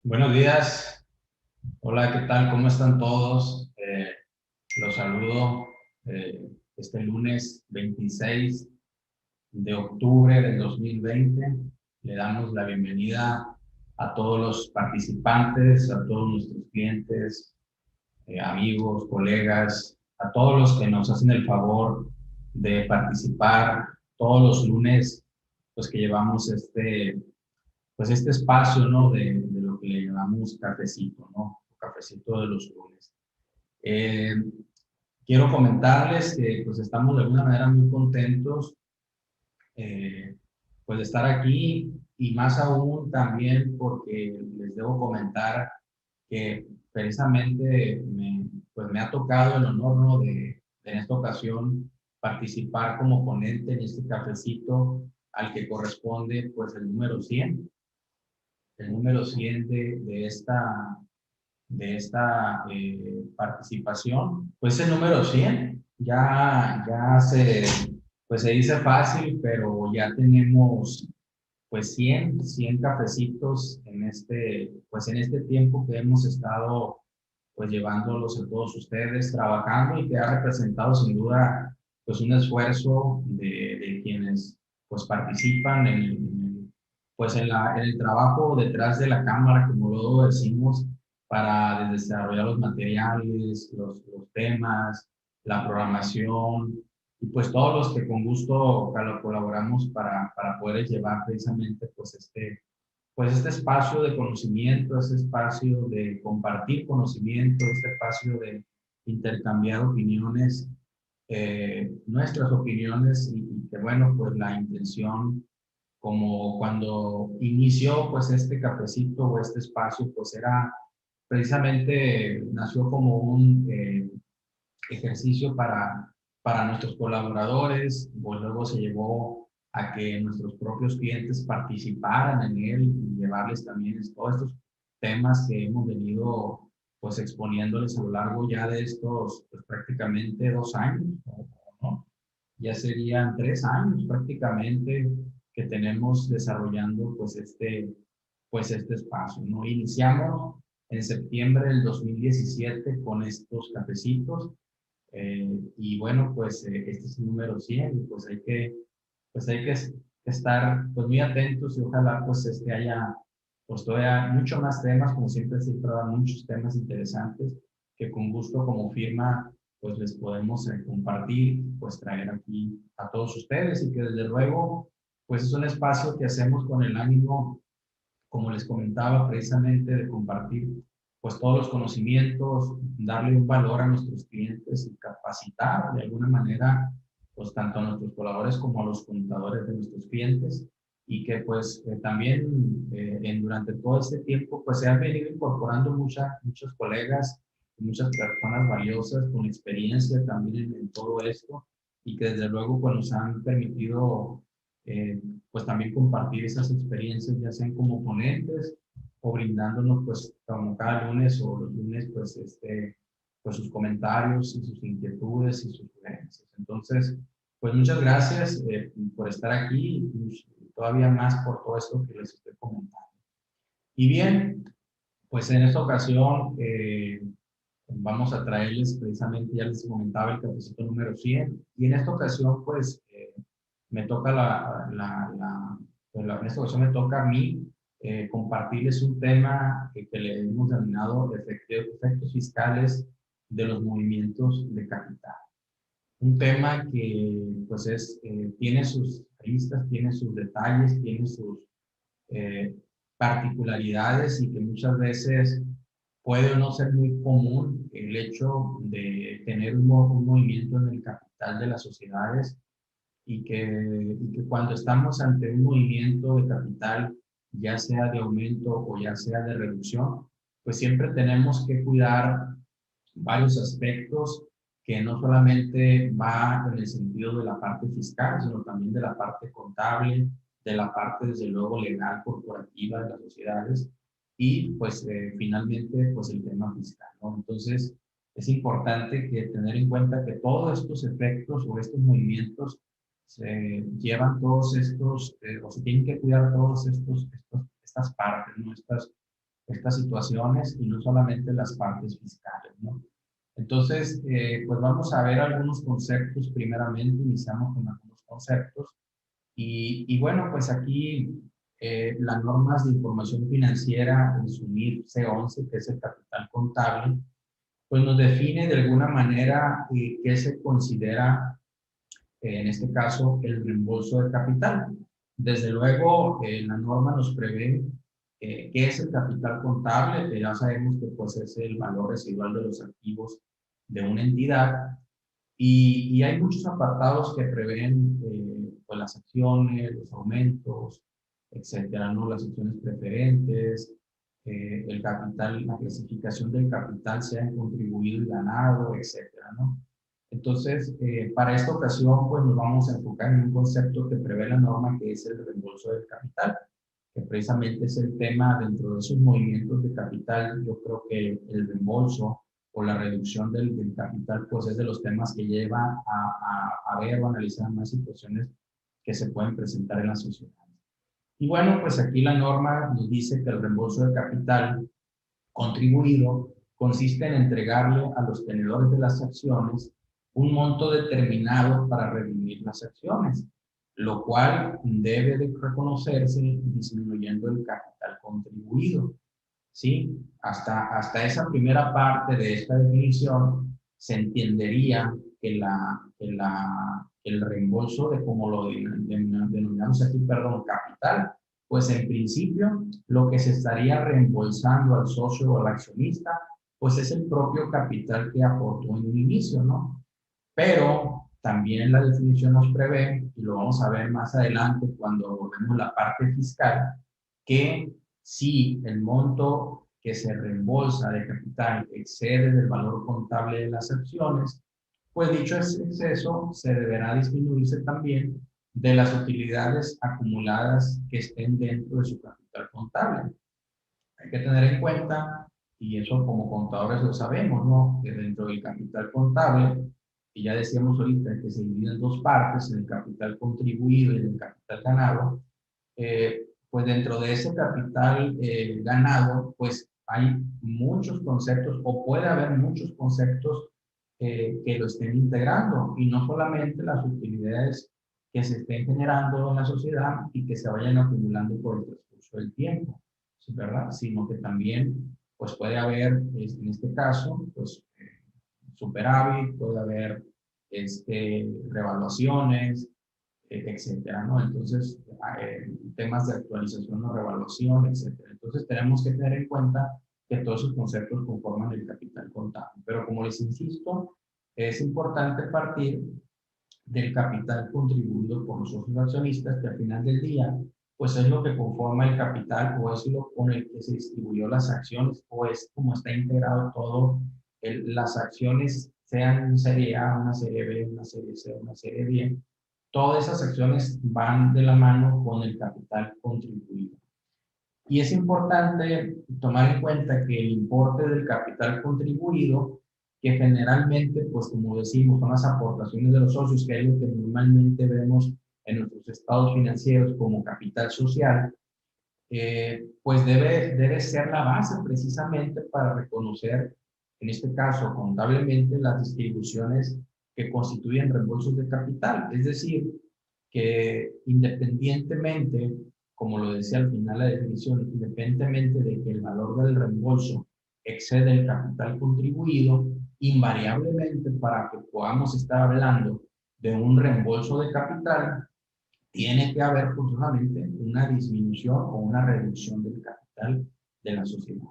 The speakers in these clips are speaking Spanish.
Buenos días, hola, ¿qué tal? ¿Cómo están todos? Los saludo este lunes 26 de octubre del 2020. Le damos la bienvenida a todos los participantes, a todos nuestros clientes, amigos, colegas, a todos los que nos hacen el favor de participar todos los lunes, pues que llevamos pues este espacio, ¿no? De lo que le llamamos cafecito, ¿no? Cafecito de los lunes. Eh, Quiero comentarles que pues estamos de alguna manera muy contentos pues de estar aquí y más aún también porque les debo comentar que precisamente pues me ha tocado el honor, ¿no? de en esta ocasión participar como ponente en este cafecito al que corresponde pues el número 100 de esta participación. Pues el número 100 pues se dice fácil, pero ya tenemos pues 100 cafecitos pues en este tiempo que hemos estado pues llevándolos a todos ustedes, trabajando y que ha representado sin duda pues un esfuerzo de quienes pues participan pues en el trabajo detrás de la cámara, como luego decimos, para desarrollar los materiales, los temas, la programación, y pues todos los que con gusto colaboramos para poder llevar precisamente pues este espacio de conocimiento, este espacio de compartir conocimiento, este espacio de intercambiar opiniones, nuestras opiniones y que bueno, pues la intención como cuando inició pues este cafecito o este espacio pues era precisamente nació como un ejercicio para nuestros colaboradores, pues luego se llevó a que nuestros propios clientes participaran en él y llevarles también todos estos temas que hemos venido pues exponiéndoles a lo largo ya de estos pues, prácticamente 2 años, ¿no? Ya serían 3 años prácticamente que tenemos desarrollando pues este espacio, ¿no? Iniciamos en septiembre del 2017 con estos cafecitos y bueno, pues este es el número 100 y pues hay que estar pues muy atentos y ojalá pues haya pues todavía mucho más temas, como siempre habrá muchos temas interesantes que con gusto como firma pues les podemos compartir, pues traer aquí a todos ustedes y que desde luego pues es un espacio que hacemos con el ánimo, como les comentaba, precisamente de compartir pues todos los conocimientos, darle un valor a nuestros clientes y capacitar de alguna manera pues tanto a nuestros colaboradores como a los contadores de nuestros clientes y que pues también durante todo este tiempo pues se han venido incorporando muchos colegas y muchas personas valiosas con experiencia también en todo esto y que desde luego pues nos han permitido eh, pues también compartir esas experiencias, ya sean como ponentes o brindándonos pues como cada lunes o los lunes pues sus comentarios y sus inquietudes y sus sugerencias. Entonces, pues muchas gracias por estar aquí y todavía más por todo esto que les estoy comentando. Y bien, pues en esta ocasión vamos a traerles precisamente, ya les comentaba, el cafecito número 100 y en esta ocasión pues me toca en esta ocasión me toca a mí compartirles un tema que le hemos denominado efectos fiscales de los movimientos de capital. Un tema que pues tiene sus aristas, tiene sus detalles, tiene sus eh, particularidades y que muchas veces puede o no ser muy común el hecho de tener un movimiento en el capital de las sociedades y que cuando estamos ante un movimiento de capital, ya sea de aumento o ya sea de reducción, pues siempre tenemos que cuidar varios aspectos que no solamente va en el sentido de la parte fiscal, sino también de la parte contable, de la parte, desde luego, legal, corporativa de las sociedades y, pues, finalmente, pues, el tema fiscal, ¿no? Entonces, es importante que tener en cuenta que todos estos efectos o estos movimientos se llevan todos estos, o se tienen que cuidar todos estas partes, ¿no? estas situaciones y no solamente las partes fiscales, ¿no? Entonces, pues vamos a ver algunos conceptos primeramente, iniciamos con algunos conceptos y bueno, pues aquí las normas de información financiera en su MIR C11, que es el capital contable, pues nos define de alguna manera qué se considera, en este caso, el reembolso de capital. Desde luego, la norma nos prevé qué es el capital contable, que ya sabemos que pues, es el valor residual de los activos de una entidad, y hay muchos apartados que prevén pues las acciones, los aumentos, etcétera, ¿no? Las acciones preferentes, el capital, la clasificación del capital, sea en contribuido y ganado, etcétera, ¿no? Entonces, para esta ocasión, pues nos vamos a enfocar en un concepto que prevé la norma, que es el reembolso del capital, que precisamente es el tema dentro de esos movimientos de capital. Yo creo que el reembolso o la reducción del capital, pues es de los temas que lleva a ver o analizar más situaciones que se pueden presentar en la sociedad. Y bueno, pues aquí la norma nos dice que el reembolso de capital contribuido consiste en entregarle a los tenedores de las acciones un monto determinado para redimir las acciones, lo cual debe de reconocerse disminuyendo el capital contribuido. ¿Sí? Hasta esa primera parte de esta definición se entendería que el reembolso de, como lo denominamos aquí, perdón, capital, pues en principio lo que se estaría reembolsando al socio o al accionista, pues es el propio capital que aportó en un inicio, ¿no? Pero también la definición nos prevé, y lo vamos a ver más adelante cuando abordemos la parte fiscal, que si el monto que se reembolsa de capital excede del valor contable de las acciones, pues dicho exceso se deberá disminuirse también de las utilidades acumuladas que estén dentro de su capital contable. Hay que tener en cuenta, y eso como contadores lo sabemos, ¿no? Que dentro del capital contable, y ya decíamos ahorita que se divide en dos partes, en el capital contribuido y en el capital ganado, pues dentro de ese capital ganado, pues hay muchos conceptos o puede haber muchos conceptos que lo estén integrando y no solamente las utilidades que se estén generando en la sociedad y que se vayan acumulando por el transcurso del tiempo, ¿verdad? Sino que también pues puede haber, en este caso, pues superávit, puede haber revaluaciones, etcétera, ¿no? Entonces, temas de actualización o revaluación, etcétera. Entonces, tenemos que tener en cuenta que todos esos conceptos conforman el capital contable. Pero como les insisto, es importante partir del capital contribuido por los socios accionistas, que al final del día, pues es lo que conforma el capital o es lo con el que se distribuyó las acciones o es como está integrado todo, las acciones, sean una serie A, una serie B, una serie C, una serie D, todas esas acciones van de la mano con el capital contribuido. Y es importante tomar en cuenta que el importe del capital contribuido, que generalmente, pues como decimos, son las aportaciones de los socios, que es lo que normalmente vemos en nuestros estados financieros como capital social, pues debe ser la base precisamente para reconocer, en este caso contablemente, las distribuciones que constituyen reembolsos de capital. Es decir, que independientemente, como lo decía al final la definición, independientemente de que el valor del reembolso excede el capital contribuido, invariablemente para que podamos estar hablando de un reembolso de capital, tiene que haber forzosamente una disminución o una reducción del capital de la sociedad.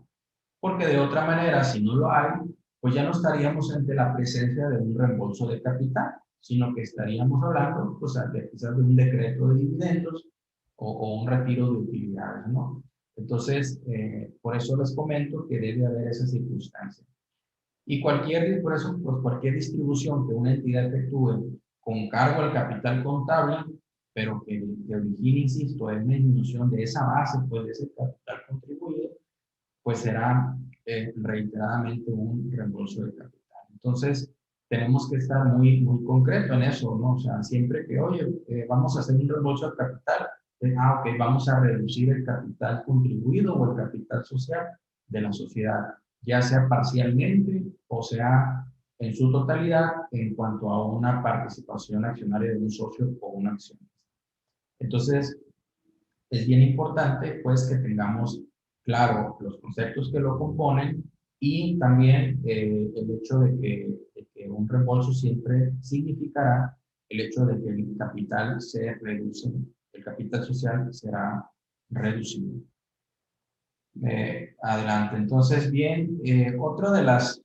Porque de otra manera, si no lo hay, pues ya no estaríamos ante la presencia de un reembolso de capital, sino que estaríamos hablando pues, quizás de un decreto de dividendos o un retiro de utilidades, ¿no? Entonces, por eso les comento que debe haber esa circunstancia. Y por eso, pues cualquier distribución que una entidad efectúe con cargo al capital contable, pero que origine, insisto, en una disminución de esa base, pues de ese capital contribuido, pues será reiteradamente un reembolso de capital. Entonces, tenemos que estar muy concreto en eso, ¿no? O sea, siempre que, oye, vamos a hacer un reembolso de capital, ok, vamos a reducir el capital contribuido o el capital social, de la sociedad, ya sea parcialmente o sea en su totalidad en cuanto a una participación accionaria de un socio o un accionista. Entonces, es bien importante pues que tengamos claro los conceptos que lo componen y también el hecho de que un reembolso siempre significará el hecho de que el capital se reduce, el capital social será reducido. Adelante. Entonces, bien, otro de los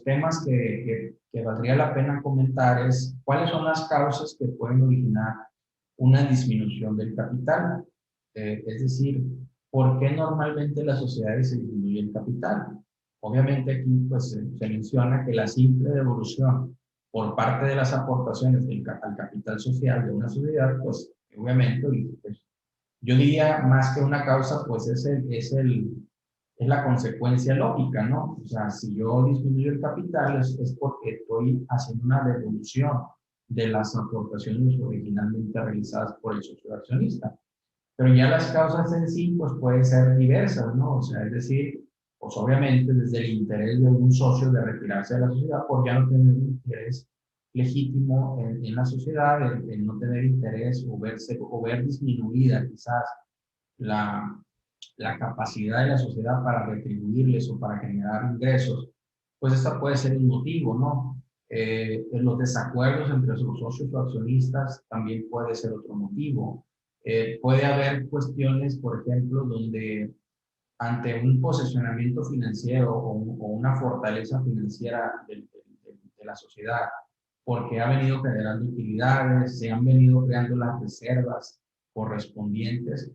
temas que valdría la pena comentar es cuáles son las causas que pueden originar una disminución del capital. Es decir, ¿por qué normalmente las sociedades se disminuye el capital? Obviamente aquí pues, se menciona que la simple devolución por parte de las aportaciones al capital social de una sociedad, pues obviamente pues, yo diría más que una causa, pues es la consecuencia lógica, ¿no? O sea, si yo disminuyo el capital es porque estoy haciendo una devolución de las aportaciones originalmente realizadas por el socio accionista. Pero ya las causas en sí, pues pueden ser diversas, ¿no? O sea, es decir, pues obviamente desde el interés de un socio de retirarse de la sociedad por ya no tener un interés legítimo en la sociedad, el no tener interés o ver disminuida quizás la, la capacidad de la sociedad para retribuirles o para generar ingresos, pues esta puede ser un motivo, ¿no? En los desacuerdos entre los socios o accionistas también puede ser otro motivo. Puede haber cuestiones, por ejemplo, donde ante un posicionamiento financiero o una fortaleza financiera de la sociedad, porque ha venido generando utilidades, se han venido creando las reservas correspondientes.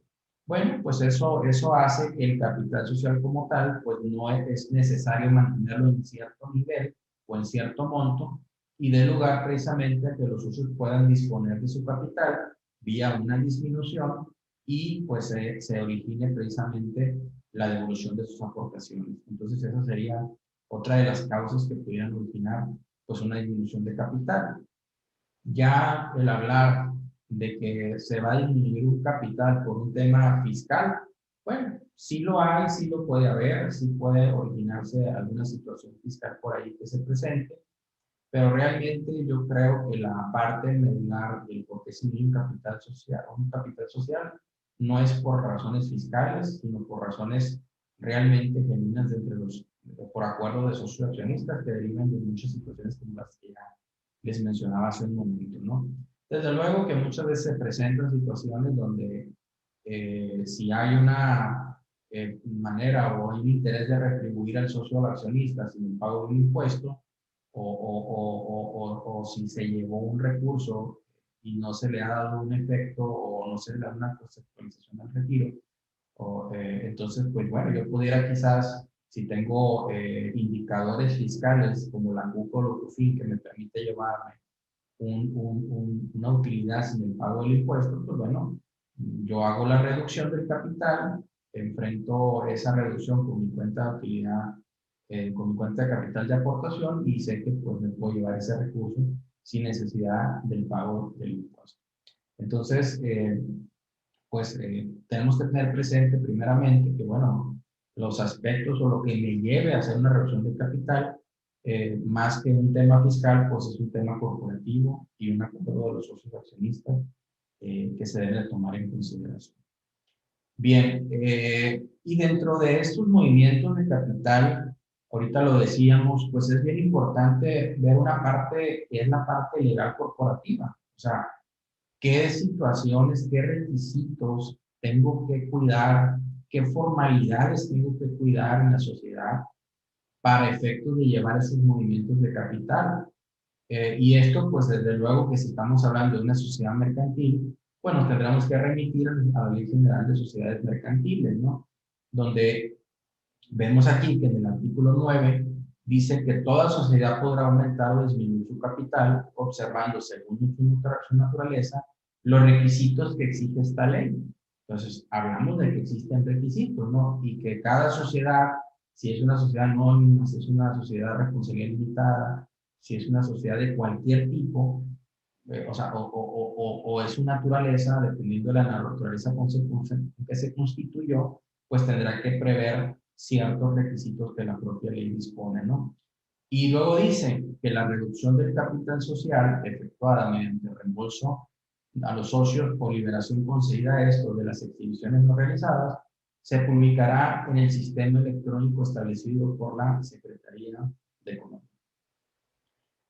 Bueno, pues eso hace que el capital social como tal, pues no es necesario mantenerlo en cierto nivel o en cierto monto y dé lugar precisamente a que los socios puedan disponer de su capital vía una disminución y pues se origine precisamente la devolución de sus aportaciones. Entonces esa sería otra de las causas que pudieran originar pues una disminución de capital. Ya el hablar de que se va a disminuir un capital por un tema fiscal, bueno, sí lo hay, sí lo puede haber, sí puede originarse alguna situación fiscal por ahí que se presente, pero realmente yo creo que la parte medular del por qué se disminuye un capital social no es por razones fiscales, sino por razones realmente genuinas por acuerdo de socios accionistas que derivan de muchas situaciones como las que ya les mencionaba hace un momento, ¿no? Desde luego que muchas veces se presentan situaciones donde si hay una manera o hay un interés de retribuir al socio accionista sin el pago de un impuesto, o si se llevó un recurso y no se le ha dado un efecto o no se le da una conceptualización al retiro, entonces, pues bueno, yo pudiera quizás, si tengo indicadores fiscales como la CUC o la CUFIN que me permite llevarme una utilidad sin el pago del impuesto, pues bueno, yo hago la reducción del capital, enfrento esa reducción con mi cuenta de utilidad, con mi cuenta de capital de aportación y sé que pues me puedo llevar ese recurso sin necesidad del pago del impuesto. Entonces, pues tenemos que tener presente primeramente que, bueno, los aspectos o lo que me lleve a hacer una reducción de capital, más que un tema fiscal, pues es un tema corporativo y un acuerdo de los socios accionistas que se debe tomar en consideración. Bien, y dentro de estos movimientos de capital, ahorita lo decíamos, pues es bien importante ver una parte que es la parte legal corporativa. O sea, qué situaciones, qué requisitos tengo que cuidar, qué formalidades tengo que cuidar en la sociedad para efectos de llevar esos movimientos de capital. Y esto, pues desde luego que si estamos hablando de una sociedad mercantil, bueno, tendremos que remitir a la Ley General de Sociedades Mercantiles, ¿no? Donde vemos aquí que en el artículo 9 dice que toda sociedad podrá aumentar o disminuir su capital observando según su naturaleza los requisitos que exige esta ley. Entonces, hablamos de que existen requisitos, ¿no? Y que cada sociedad, si es una sociedad anónima, si es una sociedad de responsabilidad limitada, si es una sociedad de cualquier tipo, o sea, o es su naturaleza, dependiendo de la naturaleza con que se constituyó, pues tendrá que prever ciertos requisitos que la propia ley dispone, ¿no? Y luego dice que la reducción del capital social efectuada mediante reembolso a los socios o liberación concedida a estos de las exhibiciones no realizadas se publicará en el sistema electrónico establecido por la Secretaría de Economía.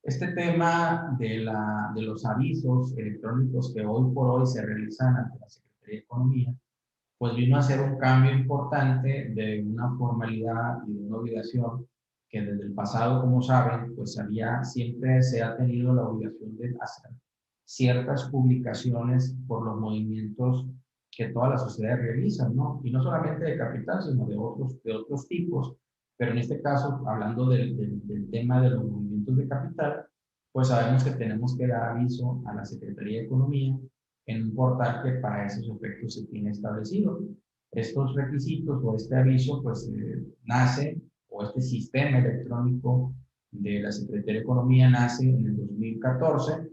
Este tema de los avisos electrónicos que hoy por hoy se realizan ante la Secretaría de Economía, pues vino a ser un cambio importante de una formalidad y de una obligación que desde el pasado, como saben, pues siempre se ha tenido la obligación de hacer ciertas publicaciones por los movimientos que todas las sociedades realizan, ¿no? Y no solamente de capital, sino de otros tipos. Pero en este caso, hablando del tema de los movimientos de capital, pues sabemos que tenemos que dar aviso a la Secretaría de Economía en un portal que para esos efectos se tiene establecido. Estos requisitos o este aviso, pues nace, o este sistema electrónico de la Secretaría de Economía nace en el 2014,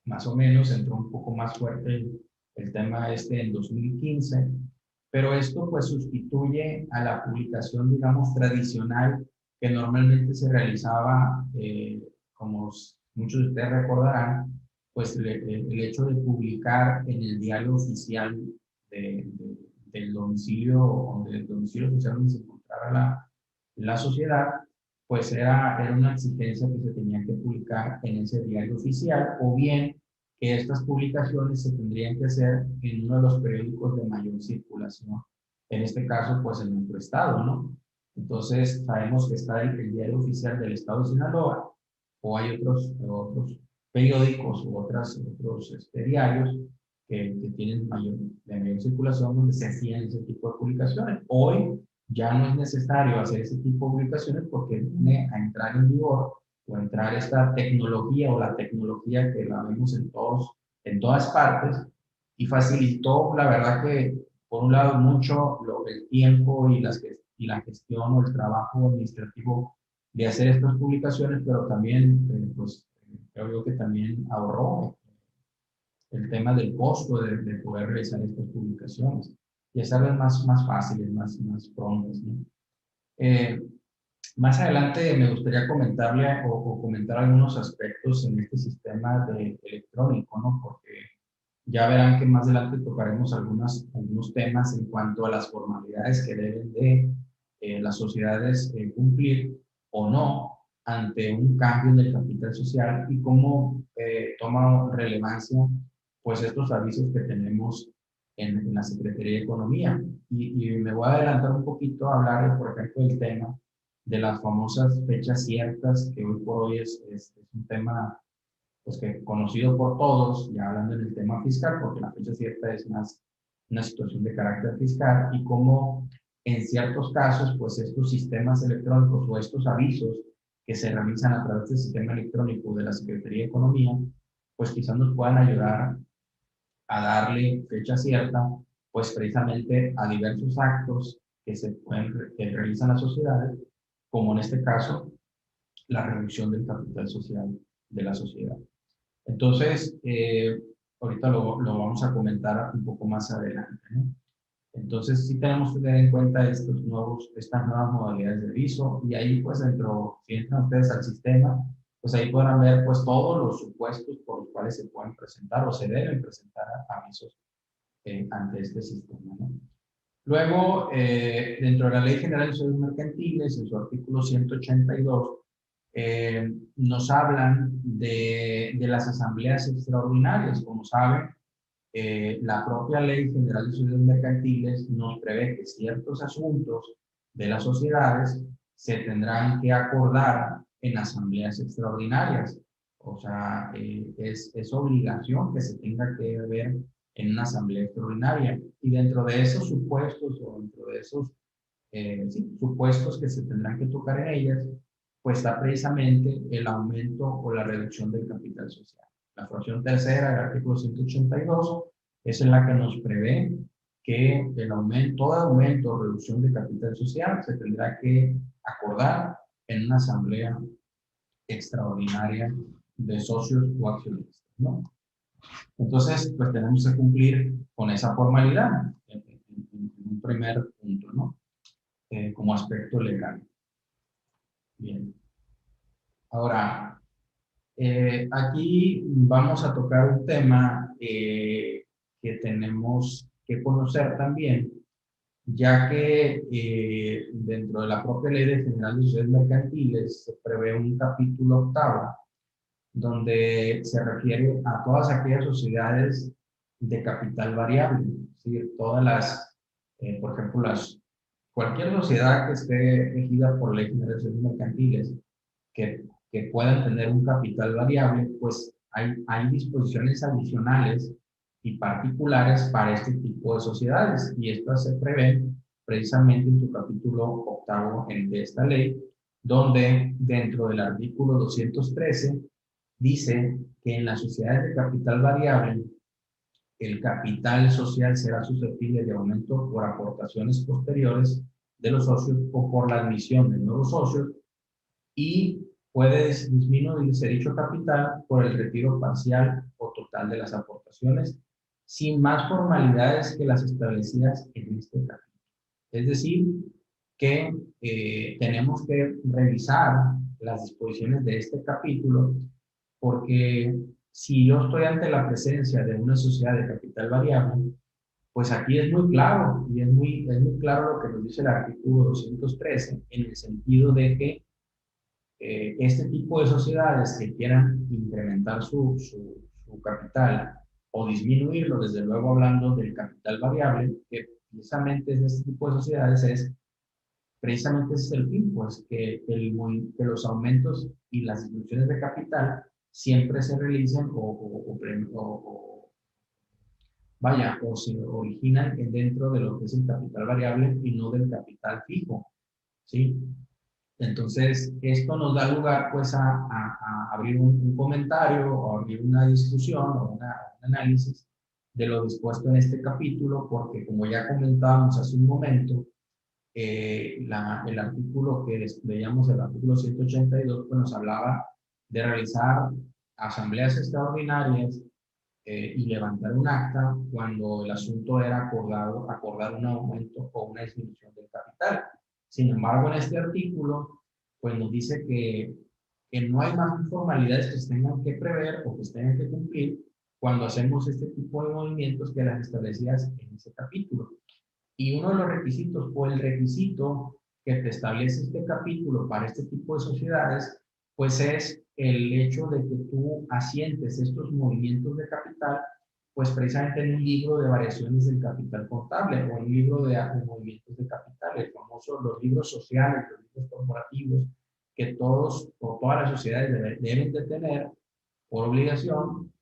más o menos, entró un poco más fuerte el tema en 2015, pero esto pues sustituye a la publicación, digamos, tradicional que normalmente se realizaba, como muchos de ustedes recordarán, pues el hecho de publicar en el diario oficial del domicilio, o del domicilio social donde se encontrara la sociedad, pues era una exigencia que se tenía que publicar en ese diario oficial, o bien que estas publicaciones se tendrían que hacer en uno de los periódicos de mayor circulación, en este caso, pues en nuestro estado, ¿no? Entonces, sabemos que está el diario oficial del estado de Sinaloa, o hay otros periódicos u otros diarios que tienen de mayor circulación donde se hacían ese tipo de publicaciones. Hoy ya no es necesario hacer ese tipo de publicaciones porque viene a entrar en vigor o entrar esta tecnología o la tecnología que la vemos en todas partes y facilitó, la verdad que por un lado mucho el tiempo y la gestión o el trabajo administrativo de hacer estas publicaciones, pero también, pues, creo yo que también ahorró el tema del costo de poder realizar estas publicaciones y hacerlas más fáciles, más prontas, ¿no? Más adelante me gustaría comentarle o comentar algunos aspectos en este sistema electrónico, ¿no? Porque ya verán que más adelante tocaremos algunos temas en cuanto a las formalidades que deben de las sociedades cumplir o no ante un cambio en el capital social y cómo toma relevancia pues estos avisos que tenemos en la Secretaría de Economía. Y me voy a adelantar un poquito a hablar, por ejemplo, del tema de las famosas fechas ciertas, que hoy por hoy es un tema pues, que conocido por todos, ya hablando en el tema fiscal, porque la fecha cierta es una situación de carácter fiscal, y cómo en ciertos casos, pues estos sistemas electrónicos o estos avisos que se realizan a través del sistema electrónico de la Secretaría de Economía, pues quizás nos puedan ayudar a darle fecha cierta, pues precisamente a diversos actos que realizan las sociedades, como en este caso, la reducción del capital social de la sociedad. Entonces, ahorita lo vamos a comentar un poco más adelante, ¿no? Entonces, sí tenemos que tener en cuenta estas nuevas modalidades de aviso, y ahí, pues, si entran ustedes al sistema, pues ahí podrán ver, pues, todos los supuestos por los cuales se pueden presentar o se deben presentar avisos ante este sistema, ¿no? Luego, dentro de la Ley General de Sociedades Mercantiles, en su artículo 182, nos hablan de las asambleas extraordinarias. Como saben, la propia Ley General de Sociedades Mercantiles nos prevé que ciertos asuntos de las sociedades se tendrán que acordar en asambleas extraordinarias. O sea, es obligación que se tenga que ver en una asamblea extraordinaria. Y dentro de esos supuestos o dentro de esos supuestos que se tendrán que tocar en ellas, pues está precisamente el aumento o la reducción del capital social. La fracción tercera del artículo 182 es en la que nos prevé que todo aumento o reducción de capital social se tendrá que acordar en una asamblea extraordinaria de socios o accionistas, ¿no? Entonces, pues tenemos que cumplir con esa formalidad en primer punto, ¿no? Como aspecto legal. Bien. Ahora, aquí vamos a tocar un tema que tenemos que conocer también, ya que dentro de la propia Ley de General de Sociedades Mercantiles se prevé un capítulo octavo donde se refiere a todas aquellas sociedades de capital variable, es decir, todas las, por ejemplo, cualquier sociedad que esté regida por Ley General de Sociedades Mercantiles que puedan tener un capital variable, pues hay disposiciones adicionales y particulares para este tipo de sociedades, y estas se prevén precisamente en su capítulo octavo de esta ley, donde dentro del artículo 213 dice que en las sociedades de capital variable el capital social será susceptible de aumento por aportaciones posteriores de los socios o por la admisión de nuevos socios, y puede disminuirse dicho capital por el retiro parcial o total de las aportaciones, sin más formalidades que las establecidas en este capítulo. Es decir, que tenemos que revisar las disposiciones de este capítulo, porque si yo estoy ante la presencia de una sociedad de capital variable, pues aquí es muy claro, y es muy claro lo que nos dice el artículo 213, en el sentido de que este tipo de sociedades que quieran incrementar su capital o disminuirlo, desde luego hablando del capital variable, que precisamente es este tipo de sociedades, precisamente ese es el fin, pues que los aumentos y las disminuciones de capital siempre se realicen vaya, o se originan dentro de lo que es el capital variable y no del capital fijo, ¿sí? Entonces, esto nos da lugar pues a abrir un comentario o abrir una discusión o un análisis de lo dispuesto en este capítulo, porque como ya comentábamos hace un momento, el artículo que veíamos, el artículo 182, pues nos hablaba de realizar asambleas extraordinarias y levantar un acta cuando el asunto era acordar un aumento o una disminución del capital. Sin embargo, en este artículo, pues nos dice que no hay más formalidades que se tengan que prever o que se tengan que cumplir cuando hacemos este tipo de movimientos que las establecidas en ese capítulo. Y uno de los requisitos o el requisito que te establece este capítulo para este tipo de sociedades, pues es el hecho de que tú asientes estos movimientos de capital, pues precisamente en un libro de variaciones del capital contable o en un libro de movimientos de capital, el famoso, los libros sociales, los libros corporativos, que todos o todas las sociedades deben de tener por obligación,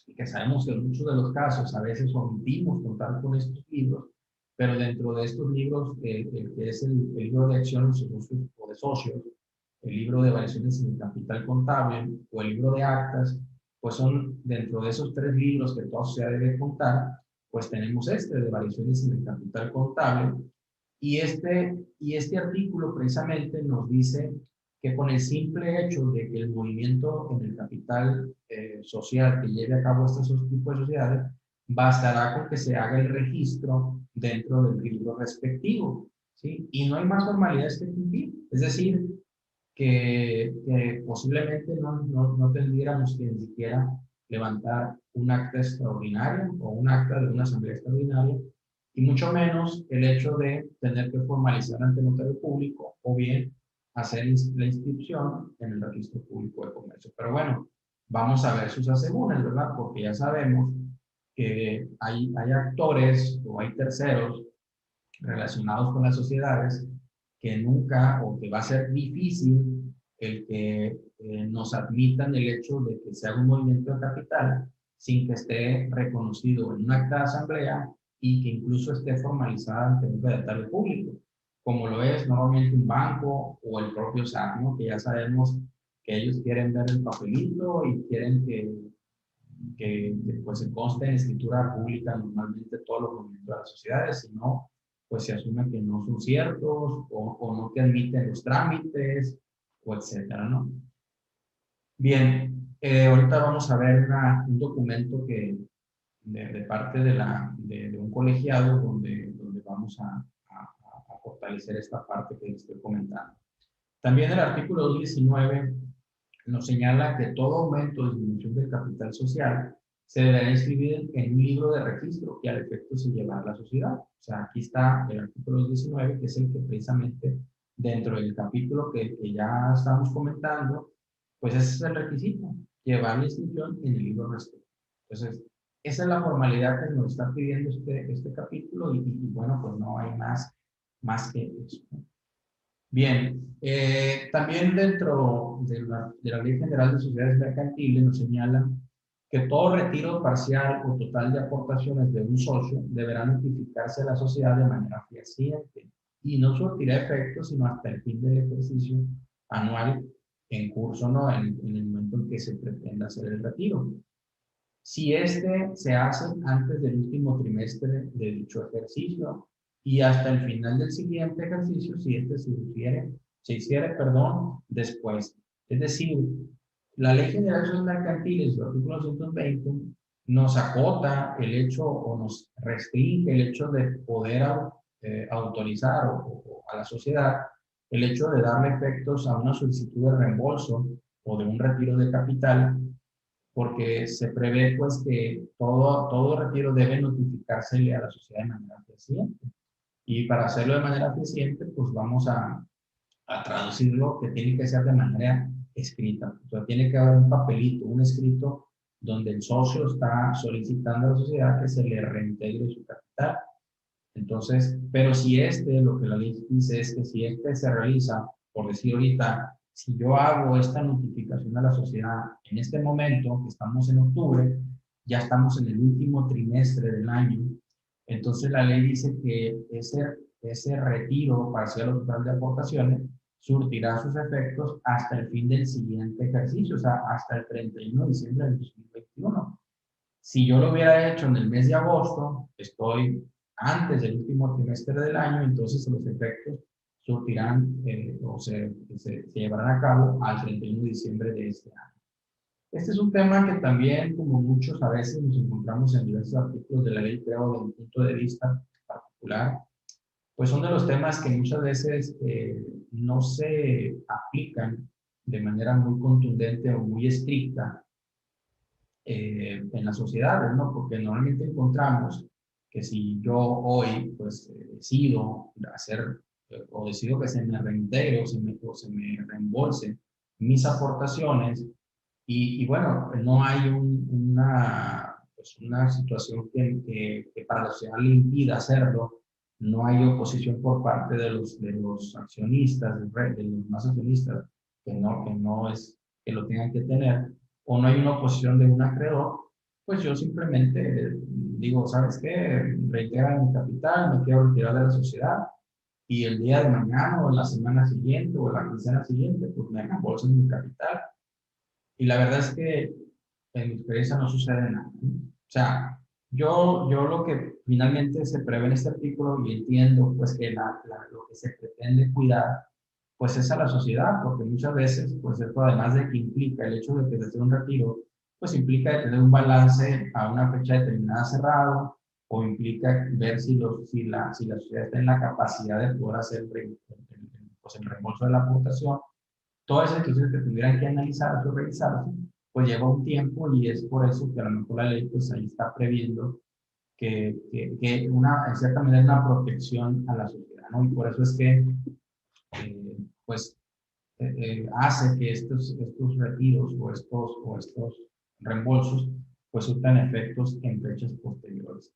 y que sabemos que en muchos de los casos a veces omitimos contar con estos libros, pero dentro de estos libros, el que es el libro de acciones o de socios, el libro de variaciones en el capital contable o el libro de actas, pues son dentro de esos tres libros que toda sociedad debe contar, pues tenemos este de variaciones en el capital contable, y este artículo precisamente nos dice que con el simple hecho de que el movimiento en el capital social que lleve a cabo estos tipos de sociedades, bastará con que se haga el registro dentro del libro respectivo, ¿sí? Y no hay más formalidades que cumplir. Es decir, que posiblemente no tendríamos que ni siquiera levantar un acta extraordinaria o un acta de una asamblea extraordinaria, y mucho menos el hecho de tener que formalizar ante el notario público o bien hacer la inscripción en el registro público de comercio. Pero bueno, vamos a ver sus asegúnes, ¿verdad? Porque ya sabemos que hay actores o hay terceros relacionados con las sociedades que nunca o que va a ser difícil el que nos admitan el hecho de que se haga un movimiento de capital sin que esté reconocido en un acta de asamblea y que incluso esté formalizada ante un notario público, como lo es normalmente un banco o el propio SAT, ¿no? Que ya sabemos que ellos quieren ver el papelito y quieren que pues se conste en escritura pública normalmente todos los movimientos de las sociedades, si no, pues se asume que no son ciertos o no te admiten los trámites, o etcétera, ¿no? Bien, ahorita vamos a ver un documento que de parte de un colegiado donde vamos a fortalecer esta parte que les estoy comentando. También el artículo 219 nos señala que todo aumento o disminución del capital social se deberá inscribir en un libro de registro que al efecto se llevará a la sociedad. O sea, aquí está el artículo 219, que es el que precisamente dentro del capítulo que ya estamos comentando, pues ese es el requisito, llevar la inscripción en el libro de registro. Entonces, esa es la formalidad que nos está pidiendo este capítulo y bueno, pues no hay más que eso. Bien, también dentro de la Ley General de Sociedades Mercantiles nos señala que todo retiro parcial o total de aportaciones de un socio deberá notificarse a la sociedad de manera fehaciente y no surtirá efectos sino hasta el fin del ejercicio anual en curso, ¿no? En el momento en que se pretenda hacer el retiro. Si este se hace antes del último trimestre de dicho ejercicio y hasta el final del siguiente ejercicio, si este se hiciere, después. Es decir, la Ley General de Sociedades Mercantiles, el artículo 220, nos acota el hecho o nos restringe el hecho de poder autorizar a la sociedad el hecho de darle efectos a una solicitud de reembolso o de un retiro de capital, porque se prevé pues que todo retiro debe notificársele a la sociedad de manera fehaciente. Y para hacerlo de manera eficiente, pues vamos a traducirlo que tiene que ser de manera escrita. O sea, tiene que haber un papelito, un escrito, donde el socio está solicitando a la sociedad que se le reintegre su capital. Entonces, pero si lo que la ley dice es que si se realiza, por decir ahorita, si yo hago esta notificación a la sociedad en este momento, que estamos en octubre, ya estamos en el último trimestre del año, entonces la ley dice que ese retiro parcial o total de aportaciones surtirá sus efectos hasta el fin del siguiente ejercicio, o sea, hasta el 31 de diciembre del 2021. Si yo lo hubiera hecho en el mes de agosto, estoy antes del último trimestre del año, entonces los efectos surtirán o se llevarán a cabo al 31 de diciembre de este año. Este es un tema que también, como muchos, a veces nos encontramos en diversos artículos de la ley, creo, desde un punto de vista particular, pues son de los temas que muchas veces no se aplican de manera muy contundente o muy estricta en las sociedades, ¿no? Porque normalmente encontramos que si yo hoy, pues, decido hacer, o decido que se me reintegre o se me reembolse mis aportaciones, y bueno, no hay pues una situación que para la sociedad le impida hacerlo, no hay oposición por parte de los accionistas, de los más accionistas, que lo tengan que tener, o no hay una oposición de un acreedor, pues yo simplemente digo, ¿sabes qué? Reitera mi capital, me quiero retirar de la sociedad, y el día de mañana, o la semana siguiente, o la quincena siguiente, pues me reembolsan mi capital. Y la verdad es que en mi experiencia no sucede nada, ¿no? O sea, yo lo que finalmente se prevé en este artículo y entiendo pues que lo que se pretende cuidar pues es a la sociedad, porque muchas veces pues esto además de que implica el hecho de que desde un retiro pues implica tener un balance a una fecha determinada cerrado, o implica ver si la sociedad está en la capacidad de poder hacer pues el reembolso de la aportación. Todas esas situaciones que tuvieran que analizarse o revisarse, pues lleva un tiempo, y es por eso que a lo mejor la ley pues ahí está previendo que en cierta manera una protección a la sociedad, ¿no? Y por eso es que pues hace que estos retiros o estos reembolsos pues surtan efectos en fechas posteriores.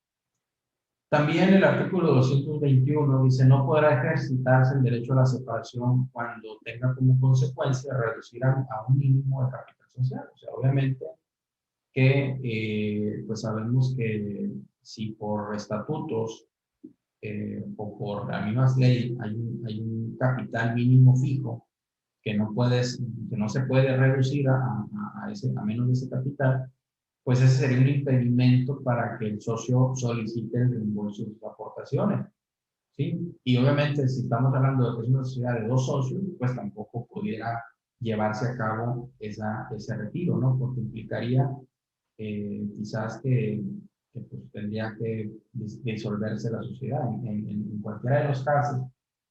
También el artículo 221 dice: no podrá ejercitarse el derecho a la separación cuando tenga como consecuencia reducir a un mínimo el capital social. O sea, obviamente que pues sabemos que si por estatutos o por la misma ley hay un capital mínimo fijo que no se puede reducir a menos de ese capital, pues ese sería un impedimento para que el socio solicite el reembolso de sus aportaciones, ¿sí? Y obviamente, si estamos hablando de que es una sociedad de dos socios, pues tampoco pudiera llevarse a cabo ese retiro, ¿no? Porque implicaría quizás que que pues, tendría que disolverse la sociedad. En cualquiera de los casos,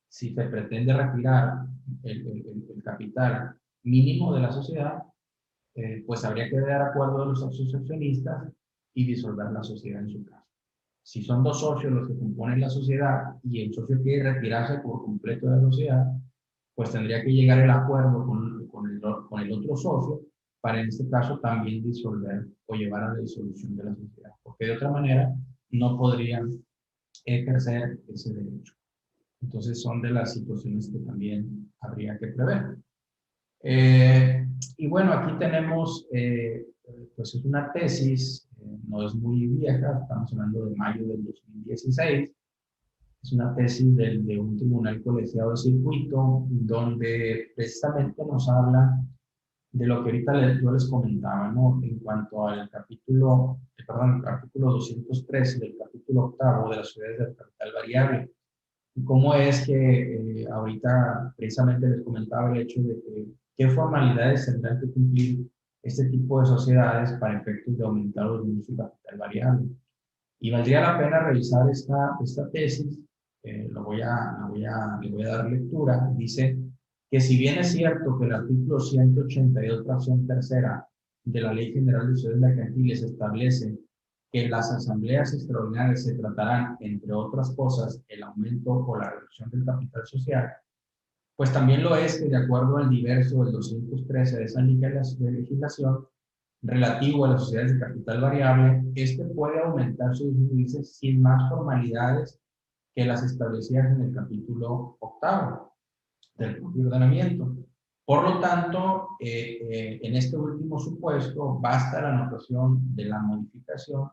si se pretende retirar el capital mínimo de la sociedad, pues habría que dar acuerdo de los asociacionistas y disolver la sociedad en su caso. Si son dos socios los que componen la sociedad y el socio quiere retirarse por completo de la sociedad, pues tendría que llegar el acuerdo con el otro socio para en este caso también disolver o llevar a la disolución de la sociedad, porque de otra manera no podrían ejercer ese derecho. Entonces son de las situaciones que también habría que prever. Y bueno, aquí tenemos, pues es una tesis, no es muy vieja, estamos hablando de mayo del 2016, es una tesis de un tribunal colegiado de circuito, donde precisamente nos habla de lo que ahorita yo les comentaba, ¿no? En cuanto al capítulo, perdón, el artículo 213 del capítulo octavo de las sociedades de capital variable. Y cómo es que ahorita precisamente les comentaba el hecho de que qué formalidades tendrán que cumplir este tipo de sociedades para efectos de aumentar los de su capital variable. Y valdría la pena revisar esta tesis, le voy a dar lectura. Dice que si bien es cierto que el artículo 182, fracción tercera de la Ley General de Sociedades Mercantiles establece que las asambleas extraordinarias se tratarán, entre otras cosas, el aumento o la reducción del capital social, pues también lo es que de acuerdo al diverso del 213 de esa legislación, relativo a las sociedades de capital variable, este puede aumentar sus índices sin más formalidades que las establecidas en el capítulo octavo del propio ordenamiento. Por lo tanto, en este último supuesto, basta la anotación de la modificación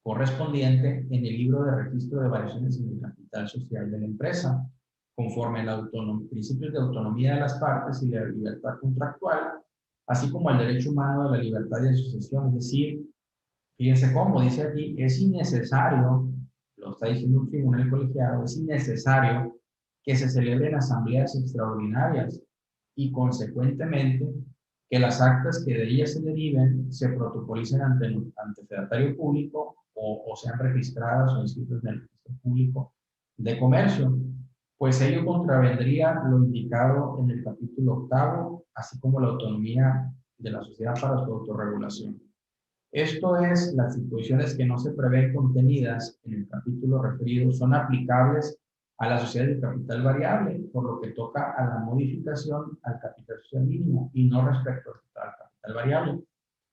correspondiente en el libro de registro de variaciones en el capital social de la empresa, conforme a los principios de autonomía de las partes y la libertad contractual, así como el derecho humano de la libertad de asociación. Es decir, fíjense cómo dice aquí, es innecesario, lo está diciendo un tribunal colegiado, es innecesario que se celebren asambleas extraordinarias y consecuentemente que las actas que de ellas se deriven se protocolicen ante fedatario público o sean registradas o inscritas en el registro público de comercio, pues ello contravendría lo indicado en el capítulo octavo, así como la autonomía de la sociedad para su autorregulación. Esto es, las disposiciones que no se prevén contenidas en el capítulo referido son aplicables a las sociedades de capital variable, por lo que toca a la modificación al capital social mínimo y no respecto al capital variable,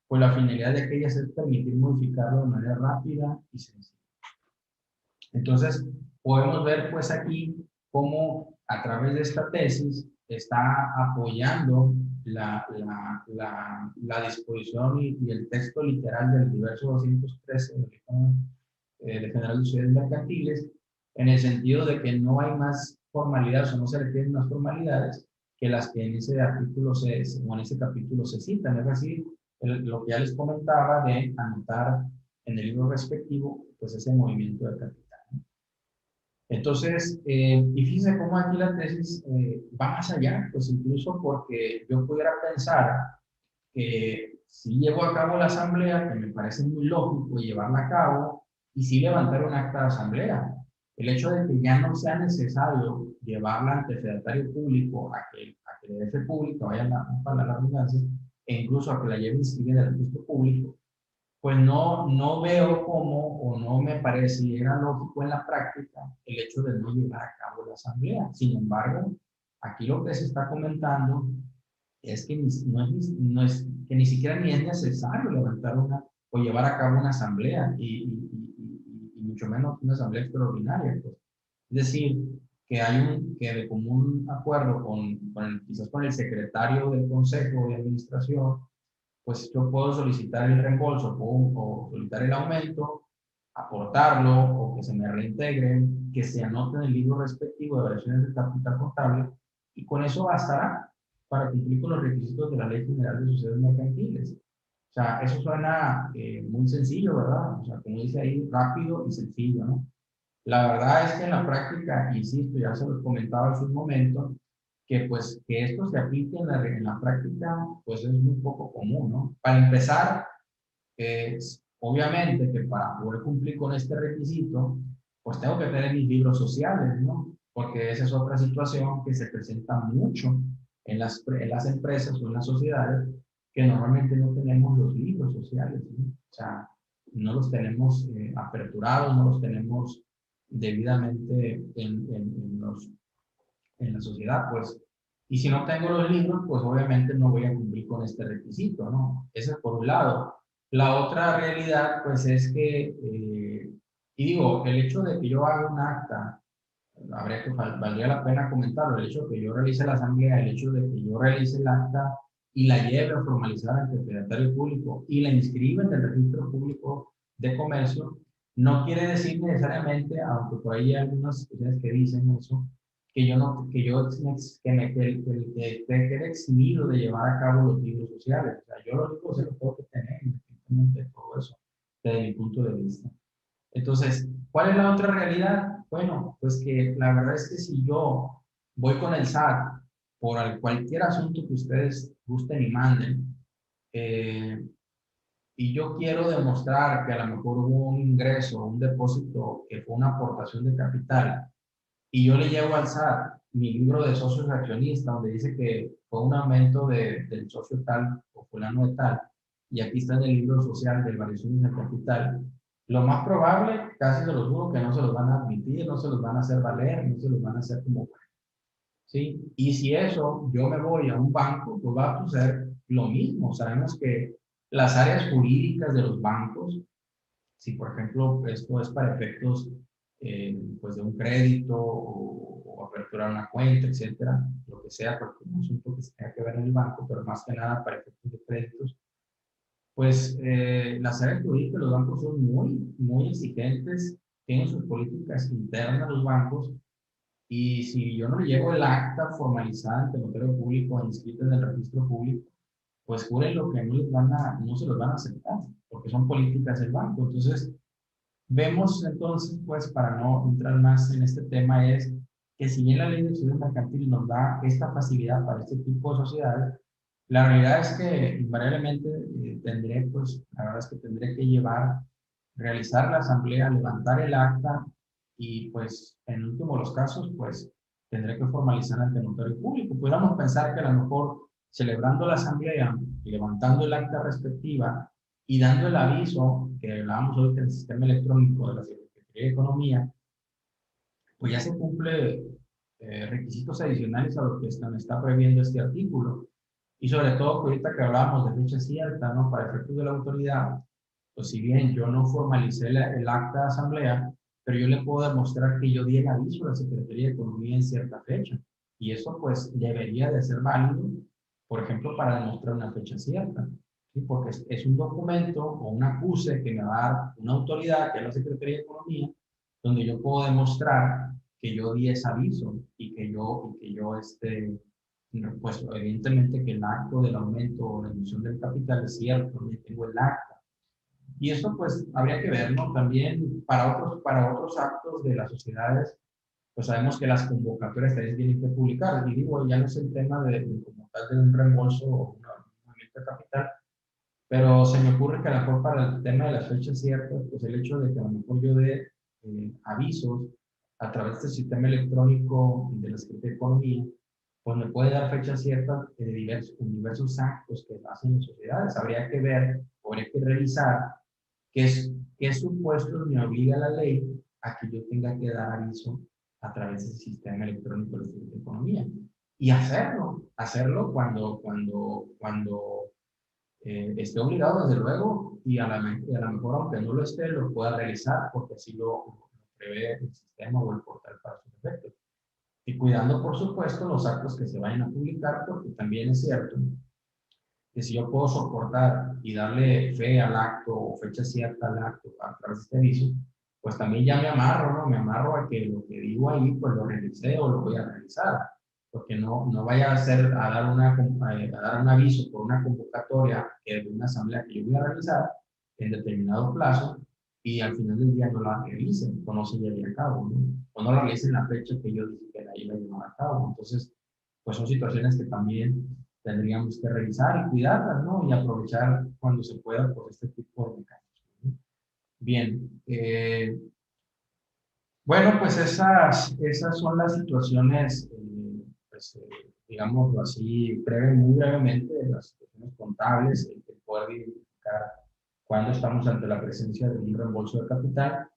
pues la finalidad de aquellas es permitir modificarlo de manera rápida y sencilla. Entonces, podemos ver pues aquí cómo a través de esta tesis está apoyando la disposición y el texto literal del diverso 213 de General de Sociedades Mercantiles, en el sentido de que no hay más formalidades o no se requieren más formalidades que las que en ese artículo o en ese capítulo se citan. Es decir, lo que ya les comentaba de anotar en el libro respectivo, pues ese movimiento de capital. Entonces, y fíjense cómo aquí la tesis va más allá, pues incluso porque yo pudiera pensar que si llevo a cabo la asamblea, que me parece muy lógico llevarla a cabo, y si levantar un acta de asamblea. El hecho de que ya no sea necesario llevarla ante el fedatario público a que le dé fe público, vaya para la redundancia, e incluso a que la lleve inscribida en el registro público, pues no veo cómo o no me pareciera lógico en la práctica el hecho de no llevar a cabo la asamblea. Sin embargo, aquí lo que se está comentando es que que ni siquiera ni es necesario levantar o llevar a cabo una asamblea y mucho menos una asamblea extraordinaria. Pues. Es decir, que de común acuerdo quizás con el secretario del consejo de administración, pues yo puedo solicitar el reembolso o solicitar el aumento, aportarlo o que se me reintegre, que se anote en el libro respectivo de variaciones de capital contable y con eso bastará para cumplir con los requisitos de la Ley General de Sociedades Mercantiles. O sea, eso suena muy sencillo, ¿verdad? O sea, como dice ahí, rápido y sencillo, ¿no? La verdad es que en la práctica, insisto, ya se los comentaba hace un momento, que pues que esto se aplique en la práctica, pues es muy poco común, ¿no? Para empezar, Obviamente que para poder cumplir con este requisito, pues tengo que tener mis libros sociales, ¿no? Porque esa es otra situación que se presenta mucho en las empresas o en las sociedades, que normalmente no tenemos los libros sociales, ¿no? O sea, no los tenemos aperturados, no los tenemos debidamente en la sociedad, pues. Y si no tengo los libros, pues obviamente no voy a cumplir con este requisito, ¿no? Ese es por un lado. La otra realidad, pues es que, y digo, el hecho de que yo haga un acta, valdría la pena comentarlo, el hecho de que yo realice la asamblea, el hecho de que yo realice el acta y la lleve a formalizar ante el secretario público y la inscriba en el registro público de comercio, no quiere decir necesariamente, aunque por ahí hay algunas situaciones que dicen eso, que yo no, que quede eximido de llevar a cabo los libros sociales. O sea, yo los libros sociales los tengo que tener, independientemente de todo eso, desde mi punto de vista. Entonces, ¿cuál es la otra realidad? Bueno, pues que la verdad es que si yo voy con el SAT por cualquier asunto que ustedes gusten y manden, eh, y yo quiero demostrar que a lo mejor hubo un ingreso, un depósito que fue una aportación de capital, y yo le llevo al SAT mi libro de socios accionistas, donde dice que fue un aumento del socio tal o fulano de tal, y aquí está en el libro social de variaciones de capital, lo más probable, casi se los juro, que no se los van a admitir, no se los van a hacer valer, no se los van a hacer como, ¿sí? Y si eso, yo me voy a un banco, pues va a suceder lo mismo. Sabemos que las áreas jurídicas de los bancos, si por ejemplo esto es para efectos pues de un crédito o aperturar una cuenta, etcétera, lo que sea, porque es un asunto que se tenga que ver en el banco, pero más que nada para efectos de créditos, pues las áreas jurídicas de los bancos son muy exigentes, tienen sus políticas internas los bancos, y si yo no le llevo el acta formalizada ante el notario público inscrito en el registro público, pues juren lo que no se los van a aceptar, porque son políticas del banco. Entonces, vemos entonces, pues, para no entrar más en este tema, es que si bien la ley de sociedades mercantiles nos da esta facilidad para este tipo de sociedades, la realidad es que invariablemente tendré, pues, la verdad es que tendré que realizar la asamblea, levantar el acta y, pues, en último de los casos, pues, tendré que formalizar ante el notario público. Podríamos pensar que a lo mejor celebrando la asamblea y levantando el acta respectiva, y dando el aviso que hablábamos hoy del sistema electrónico de la Secretaría de Economía, pues ya se cumple requisitos adicionales a lo que está previendo este artículo. Y sobre todo, que ahorita que hablábamos de fecha cierta, ¿no? Para efectos de la autoridad, pues si bien yo no formalicé el acta de asamblea, pero yo le puedo demostrar que yo di el aviso a la Secretaría de Economía en cierta fecha. Y eso pues debería de ser válido, por ejemplo, para demostrar una fecha cierta. ¿Sí? Porque es un documento o un acuse que me va a dar una autoridad, que es la Secretaría de Economía, donde yo puedo demostrar que yo di ese aviso y que pues evidentemente que el acto del aumento o la emisión del capital es cierto, yo tengo el acta. Y eso pues habría que ver, ¿no? También para otros actos de las sociedades, pues sabemos que las convocatorias también tienen que publicar. Y digo, ya no es el tema como tal de un reembolso o un movimiento de capital, pero se me ocurre que a lo mejor para el tema de las fechas ciertas, pues el hecho de que a lo mejor yo dé avisos a través del sistema electrónico de la Secretaría de Economía, pues me puede dar fechas ciertas de diversos actos que hacen las sociedades. Habría que ver, habría que revisar qué supuestos me obliga la ley a que yo tenga que dar aviso a través del sistema electrónico de la Secretaría de Economía. Y hacerlo cuando esté obligado, desde luego, y a lo mejor, aunque no lo esté, lo pueda realizar, porque así lo prevé el sistema o el portal para sus efectos. Y cuidando, por supuesto, los actos que se vayan a publicar, porque también es cierto que si yo puedo soportar y darle fe al acto o fecha cierta al acto a través de este aviso, pues también ya me amarro, ¿no? Me amarro a que lo que digo ahí, pues lo realicé o lo voy a realizar. Porque no vaya a dar un aviso por una convocatoria de una asamblea que yo voy a realizar en determinado plazo y al final del día no la realicen o no se lleve a cabo, ¿no? O no la realicen en la fecha que yo dije que la iba a llevar a cabo. Entonces, pues son situaciones que también tendríamos que revisar y cuidarlas, ¿no? Y aprovechar cuando se pueda por este tipo de mecanismos, ¿no? Bien, bueno, pues esas son las situaciones, pues, digámoslo así, muy brevemente, las situaciones contables, el poder identificar cuando estamos ante la presencia de un reembolso de capital.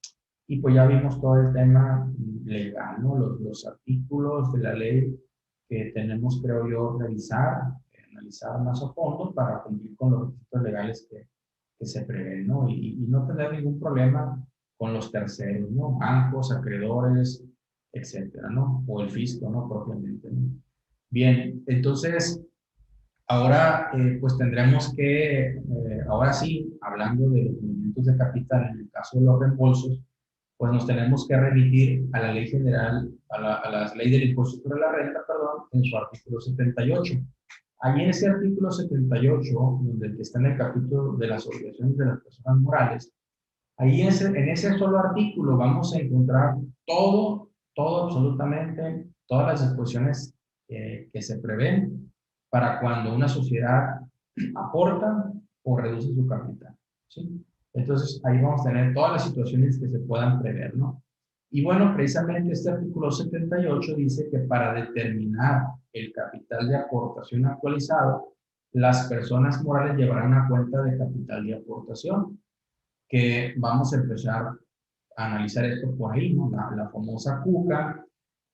Y pues ya vimos todo el tema legal, ¿no? Los artículos de la ley que tenemos, creo yo, revisar, analizar más a fondo para cumplir con los requisitos legales que se prevén, ¿no? Y no tener ningún problema con los terceros, ¿no? Bancos, acreedores, etcétera, ¿no? O el fisco, ¿no? Propiamente, ¿no? Bien, entonces, ahora pues tendremos que, ahora sí, hablando de los movimientos de capital, en el caso de los reembolsos, pues nos tenemos que remitir a la ley general, a la ley del impuesto sobre la renta, perdón, en su artículo 78. Allí en ese artículo 78, donde está en el capítulo de las obligaciones de las personas morales, ahí en ese solo artículo vamos a encontrar todo absolutamente, todas las disposiciones que se prevén para cuando una sociedad aporta o reduce su capital, ¿sí? Entonces, ahí vamos a tener todas las situaciones que se puedan prever, ¿no? Y bueno, precisamente este artículo 78 dice que para determinar el capital de aportación actualizado, las personas morales llevarán una cuenta de capital de aportación, que vamos a empezar a analizar esto por ahí, ¿no? La famosa CUCA,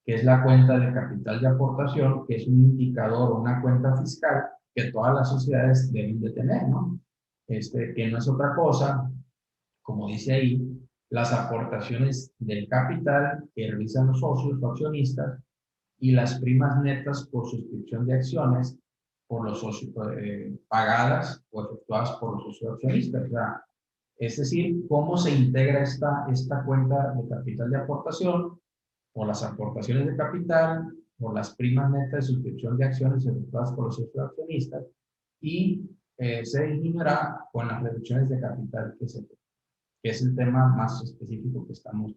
que es la cuenta de capital de aportación, que es un indicador o una cuenta fiscal que todas las sociedades deben de tener, ¿no? Que no es otra cosa, como dice ahí, las aportaciones del capital que realizan los socios o accionistas y las primas netas por suscripción de acciones por los socios, pagadas o efectuadas por los socios accionistas. O sea, es decir, cómo se integra esta cuenta de capital de aportación por las aportaciones de capital, por las primas netas de suscripción de acciones efectuadas por los socios accionistas y se eliminará con las reducciones de capital que es el tema más específico que estamos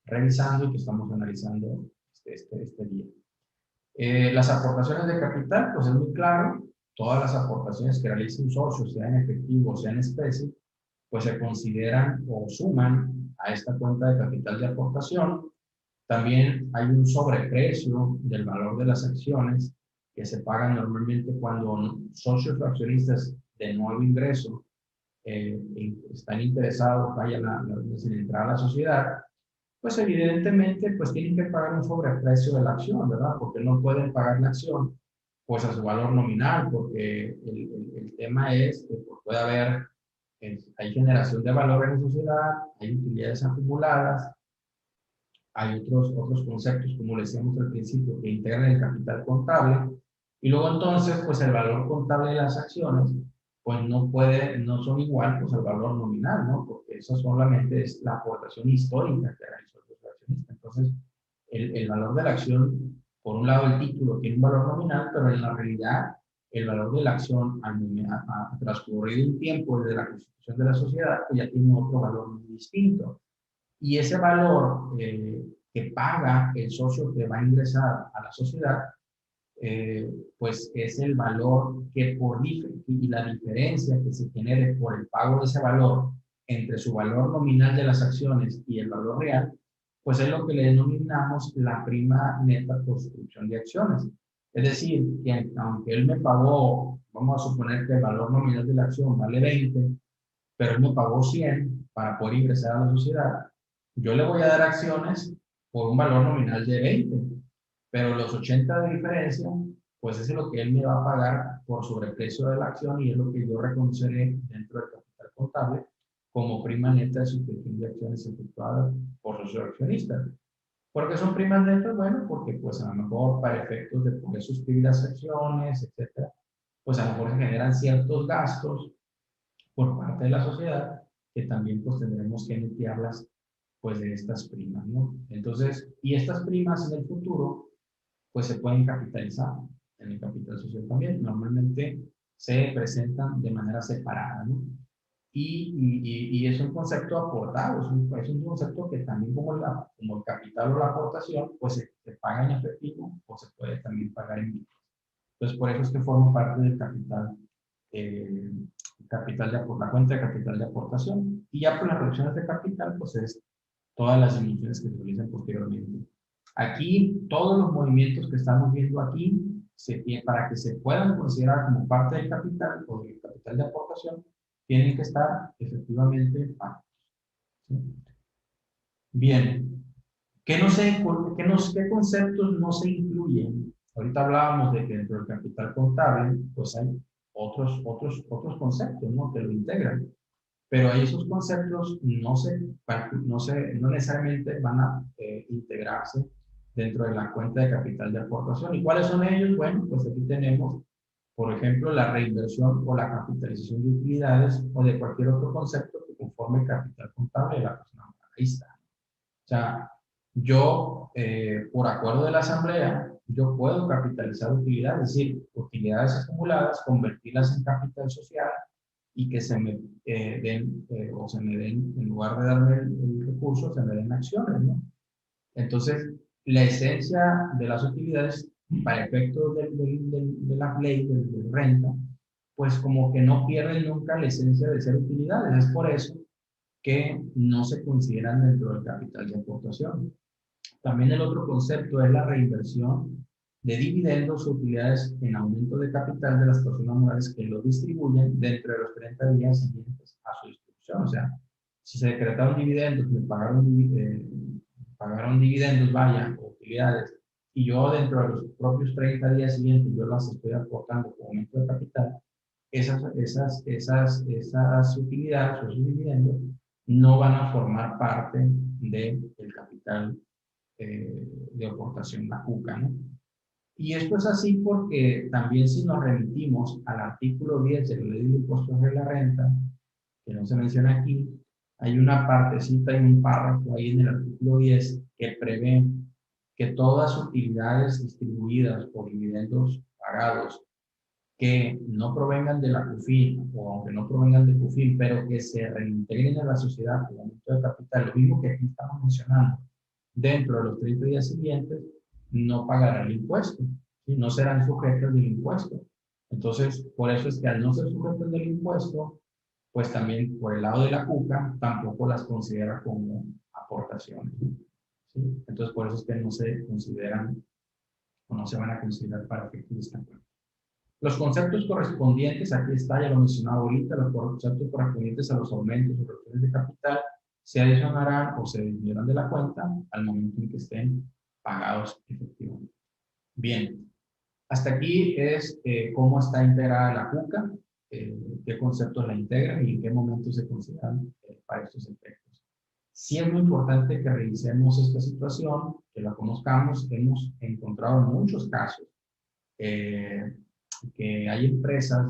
revisando y que estamos analizando este día. Las aportaciones de capital, pues es muy claro, todas las aportaciones que realice un socio, sea en efectivo o sea en especie, pues se consideran o suman a esta cuenta de capital de aportación. También hay un sobreprecio del valor de las acciones que se pagan normalmente cuando socios o accionistas de nuevo ingreso están interesados, vayan a entrar a la sociedad, pues evidentemente pues tienen que pagar un sobreprecio de la acción, ¿verdad? Porque no pueden pagar la acción pues a su valor nominal, porque el tema es que pues, puede haber, hay generación de valor en la sociedad, hay utilidades acumuladas, hay otros conceptos, como le decíamos al principio, que integran el capital contable, y luego entonces, pues el valor contable de las acciones, pues no son igual pues al valor nominal, ¿no? Porque eso solamente es la aportación histórica que realizó el accionista. Entonces, el valor de la acción, por un lado el título tiene un valor nominal, pero en la realidad el valor de la acción a transcurrido un tiempo desde la constitución de la sociedad, pues ya tiene otro valor muy distinto. Y ese valor que paga el socio que va a ingresar a la sociedad, pues es el valor y la diferencia que se genere por el pago de ese valor entre su valor nominal de las acciones y el valor real, pues es lo que le denominamos la prima neta por suscripción de acciones. Es decir, que aunque él me pagó, vamos a suponer que el valor nominal de la acción vale 20, pero él me pagó 100 para poder ingresar a la sociedad, yo le voy a dar acciones por un valor nominal de 20, pero los 80 de diferencia, pues es lo que él me va a pagar por sobreprecio de la acción y es lo que yo reconoceré dentro del capital contable como prima neta de suscripción de acciones efectuadas por los accionistas. ¿Por qué son primas netas? Bueno, porque pues a lo mejor para efectos de poder suscribir las acciones, etcétera, pues a lo mejor se generan ciertos gastos por parte de la sociedad que también pues tendremos que emitirlas pues de estas primas, ¿no? Entonces, y estas primas en el futuro pues se pueden capitalizar en el capital social también. Normalmente se presentan de manera separada, ¿no? Y es un concepto aportado, es un concepto que también como el capital o la aportación, pues se paga en efectivo o se puede también pagar en bienes. Entonces, por eso es que forma parte del capital capital la cuenta de capital de aportación. Y ya por las reducciones de capital, pues es todas las disminuciones que se realizan posteriormente. Aquí, todos los movimientos que estamos viendo aquí, para que se puedan considerar como parte del capital o del capital de aportación, tienen que estar efectivamente pagos. ¿Sí? Bien, ¿qué conceptos no se incluyen? Ahorita hablábamos de que dentro del capital contable, pues hay otros conceptos, ¿no? Que lo integran. Pero esos conceptos no necesariamente van a integrarse dentro de la cuenta de capital de aportación. ¿Y cuáles son ellos? Bueno, pues aquí tenemos, por ejemplo, la reinversión o la capitalización de utilidades o de cualquier otro concepto que conforme el capital contable de la persona moral. Ahí está. O sea, yo, por acuerdo de la asamblea, yo puedo capitalizar utilidades, es decir, utilidades acumuladas, convertirlas en capital social y que se me o se me den, en lugar de darme el recurso, se me den acciones, ¿no? Entonces, la esencia de las utilidades, para efectos de la ley de renta, pues como que no pierden nunca la esencia de ser utilidades. Es por eso que no se consideran dentro del capital de aportación. También el otro concepto es la reinversión de dividendos o utilidades en aumento de capital de las personas morales que lo distribuyen dentro de los 30 días siguientes a su distribución. O sea, si se decretaron dividendos, pagaron dividendos, vaya, o utilidades, y yo dentro de los propios 30 días siguientes yo las estoy aportando como aumento de capital, esas utilidades o esos dividendos no van a formar parte del capital de aportación, la CUCA, ¿no? Y esto es así porque también si nos remitimos al artículo 10 de la Ley de Impuestos sobre la Renta, que no se menciona aquí, hay una partecita y un párrafo ahí en el artículo 10 que prevé que todas utilidades distribuidas por dividendos pagados que no provengan de la CUFIN o aunque no provengan de CUFIN, pero que se reintegren a la sociedad como aumento de capital, lo mismo que aquí estamos mencionando, dentro de los 30 días siguientes, no pagarán el impuesto, ¿sí? No serán sujetos del impuesto. Entonces, por eso es que al no ser sujetos del impuesto, pues también por el lado de la CUCA, tampoco las considera como aportaciones, ¿sí? Entonces, por eso es que no se consideran o no se van a considerar para efectos de esta cuenta. Los conceptos correspondientes, aquí está, ya lo mencionaba ahorita, los conceptos correspondientes a los aumentos o reducciones de capital se adicionarán o se disminuirán de la cuenta al momento en que estén pagados efectivamente. Bien, hasta aquí es cómo está integrada la CUCA, qué conceptos la integran y en qué momentos se consideran para estos efectos. Sí es muy importante que revisemos esta situación, que la conozcamos. Hemos encontrado muchos casos que hay empresas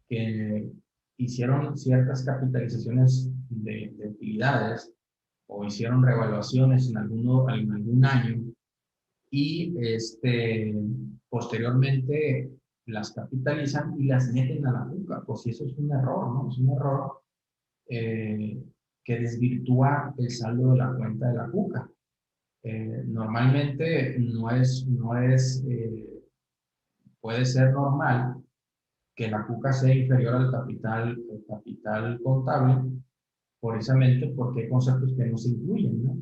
que hicieron ciertas capitalizaciones de utilidades o hicieron revaluaciones en algún año y posteriormente las capitalizan y las meten a la CUCA. Pues si eso es un error, ¿no? Es un error que desvirtúa el saldo de la cuenta de la CUCA. Normalmente puede ser normal que la CUCA sea inferior al capital contable, precisamente porque hay conceptos que no se incluyen, ¿no?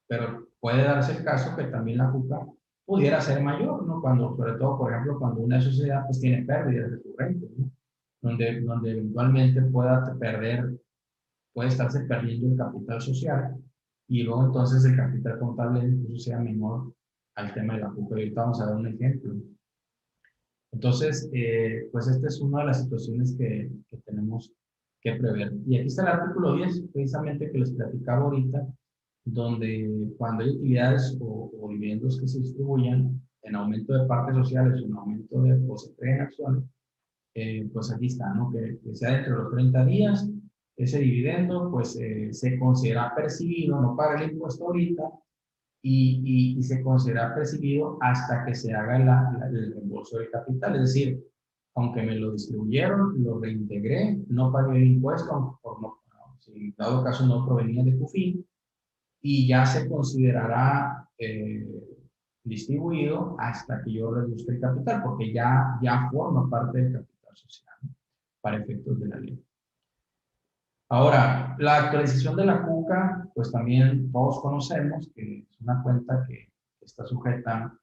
Pero puede darse el caso que también la CUCA pudiera ser mayor, ¿no? Sobre todo, por ejemplo, cuando una sociedad pues tiene pérdidas recurrentes, ¿no? Donde eventualmente puede estarse perdiendo el capital social y luego entonces el capital contable incluso sea menor al tema de la CUCA. Y ahorita vamos a dar un ejemplo. Entonces, pues esta es una de las situaciones que tenemos que prever. Y aquí está el artículo 10, precisamente que les platicaba ahorita, donde cuando hay utilidades o dividendos que se distribuyan en aumento de partes sociales o en aumento o se creen acciones, pues aquí está, ¿no? Que sea dentro de los 30 días, ese dividendo pues se considera percibido, no paga el impuesto ahorita, y se considera percibido hasta que se haga el reembolso del capital. Es decir, aunque me lo distribuyeron, lo reintegré, no pagué el impuesto, si en dado caso no provenía de CUFIN, y ya se considerará distribuido hasta que yo reduzca el capital, porque ya forma parte del capital social. para efectos de la ley. Ahora, la actualización de la CUCA, pues también todos conocemos que es una cuenta que está sujeta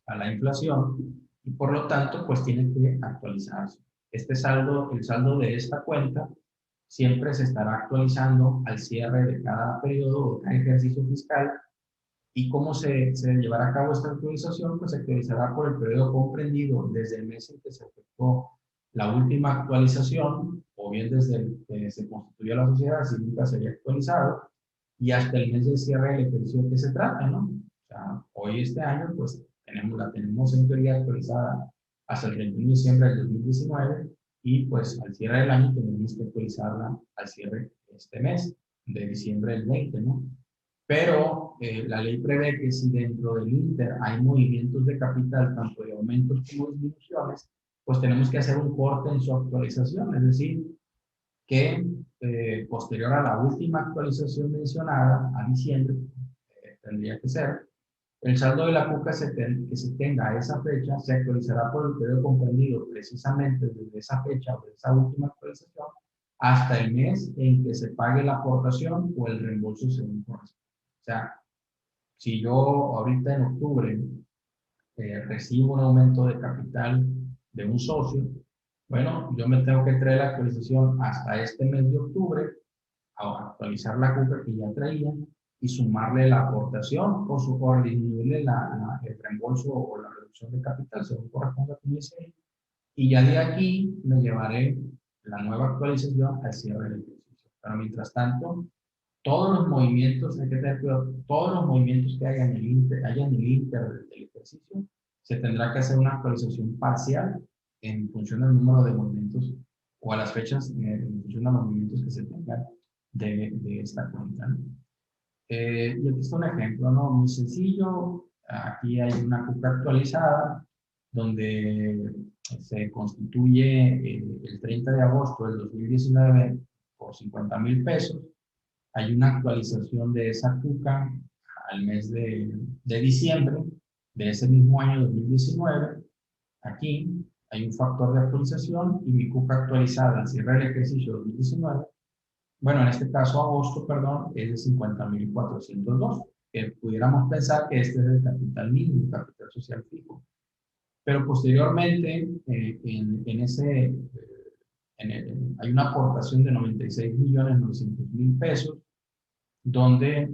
a la inflación y por lo tanto, pues tiene que actualizarse. Este saldo, el saldo de esta cuenta, siempre se estará actualizando al cierre de cada periodo o cada ejercicio fiscal. ¿Y cómo se llevará a cabo esta actualización? Pues se actualizará por el periodo comprendido desde el mes en que se efectuó la última actualización, o bien desde el que se constituyó la sociedad, si nunca se había actualizado, y hasta el mes de cierre del ejercicio que se trata, ¿no? O sea, hoy este año, pues la tenemos en teoría actualizada hasta el 31 de diciembre del 2019, y pues al cierre del año tenemos que actualizarla al cierre de este mes, de diciembre del 20, ¿no? Pero la ley prevé que si dentro del Inter hay movimientos de capital, tanto de aumentos como disminuciones, pues tenemos que hacer un corte en su actualización, es decir, que posterior a la última actualización mencionada, a diciembre, tendría que ser, el saldo de la CUCA que se tenga a esa fecha se actualizará por el periodo comprendido precisamente desde esa fecha o de esa última actualización hasta el mes en que se pague la aportación o el reembolso según corresponda. O sea, si yo ahorita en octubre recibo un aumento de capital de un socio, bueno, yo me tengo que traer la actualización hasta este mes de octubre, a actualizar la CUCA que ya traía y sumarle la aportación o disminuirle el reembolso o la reducción de capital, según corresponda como dice ahí. Y ya de aquí me llevaré la nueva actualización al cierre del ejercicio. Pero mientras tanto, todos los movimientos, hay que tener cuidado, todos los movimientos que haya en el inter del ejercicio, se tendrá que hacer una actualización parcial en función del número de movimientos o a las fechas en función de los movimientos que se tengan de esta cuenta, ¿no? Y aquí está un ejemplo, ¿no? Muy sencillo. Aquí hay una CUCA actualizada donde se constituye el 30 de agosto del 2019 por 50,000 pesos. Hay una actualización de esa CUCA al mes de diciembre de ese mismo año 2019. Aquí hay un factor de actualización y mi CUCA actualizada al cierre del ejercicio 2019, bueno, en este caso agosto, perdón, es de 50,402, que pudiéramos pensar que este es el capital mínimo, el capital social fijo. Pero posteriormente, hay una aportación de 96,900,000 pesos, donde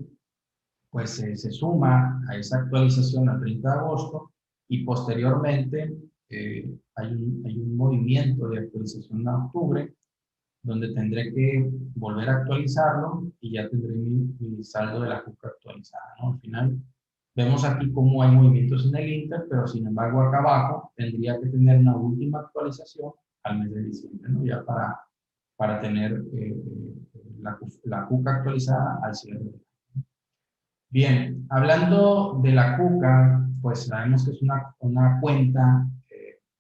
pues se suma a esa actualización al 30 de agosto y posteriormente hay un movimiento de actualización en octubre donde tendré que volver a actualizarlo y ya tendré mi saldo de la CUCA actualizada, ¿no? Al final vemos aquí cómo hay movimientos en el Inter, pero sin embargo acá abajo tendría que tener una última actualización al mes de diciembre, ¿no? Ya para tener la CUCA actualizada al cierre. Bien, hablando de la CUCA, pues sabemos que es una cuenta,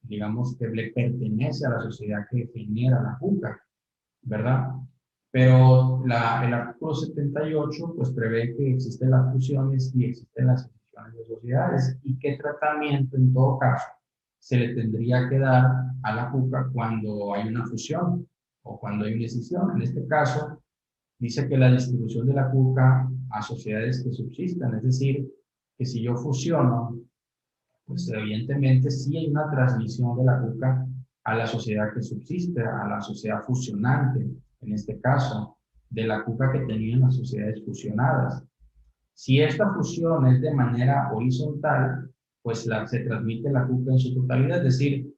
digamos, que le pertenece a la sociedad que genera la CUCA, ¿verdad? Pero el artículo 78 pues prevé que existen las fusiones y existen las escisiones de sociedades y qué tratamiento en todo caso se le tendría que dar a la CUCA cuando hay una fusión o cuando hay una escisión. En este caso, dice que la distribución de la CUCA a sociedades que subsistan, es decir, que si yo fusiono, pues evidentemente sí hay una transmisión de la CUCA a la sociedad que subsiste, a la sociedad fusionante, en este caso, de la CUCA que tenían las sociedades fusionadas. Si esta fusión es de manera horizontal, pues se transmite la CUCA en su totalidad, es decir,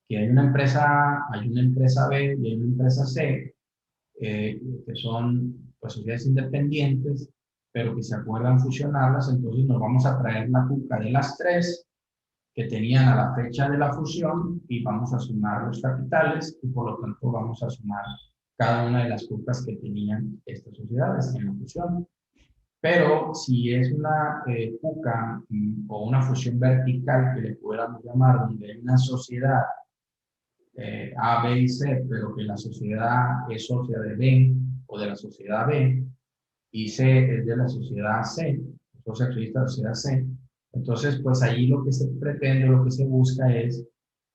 que hay una empresa B y hay una empresa C, que son pues, sociedades independientes, pero que se acuerdan fusionarlas, entonces nos vamos a traer la CUCA de las tres que tenían a la fecha de la fusión y vamos a sumar los capitales y por lo tanto vamos a sumar cada una de las CUCAs que tenían estas sociedades en la fusión. Pero si es una CUCA o una fusión vertical que le pudiéramos llamar, donde hay una sociedad A, B y C, pero que la sociedad A es socia de B o de la sociedad B y C es de la sociedad C, socio accionista de la sociedad C, entonces pues allí lo que se pretende, lo que se busca es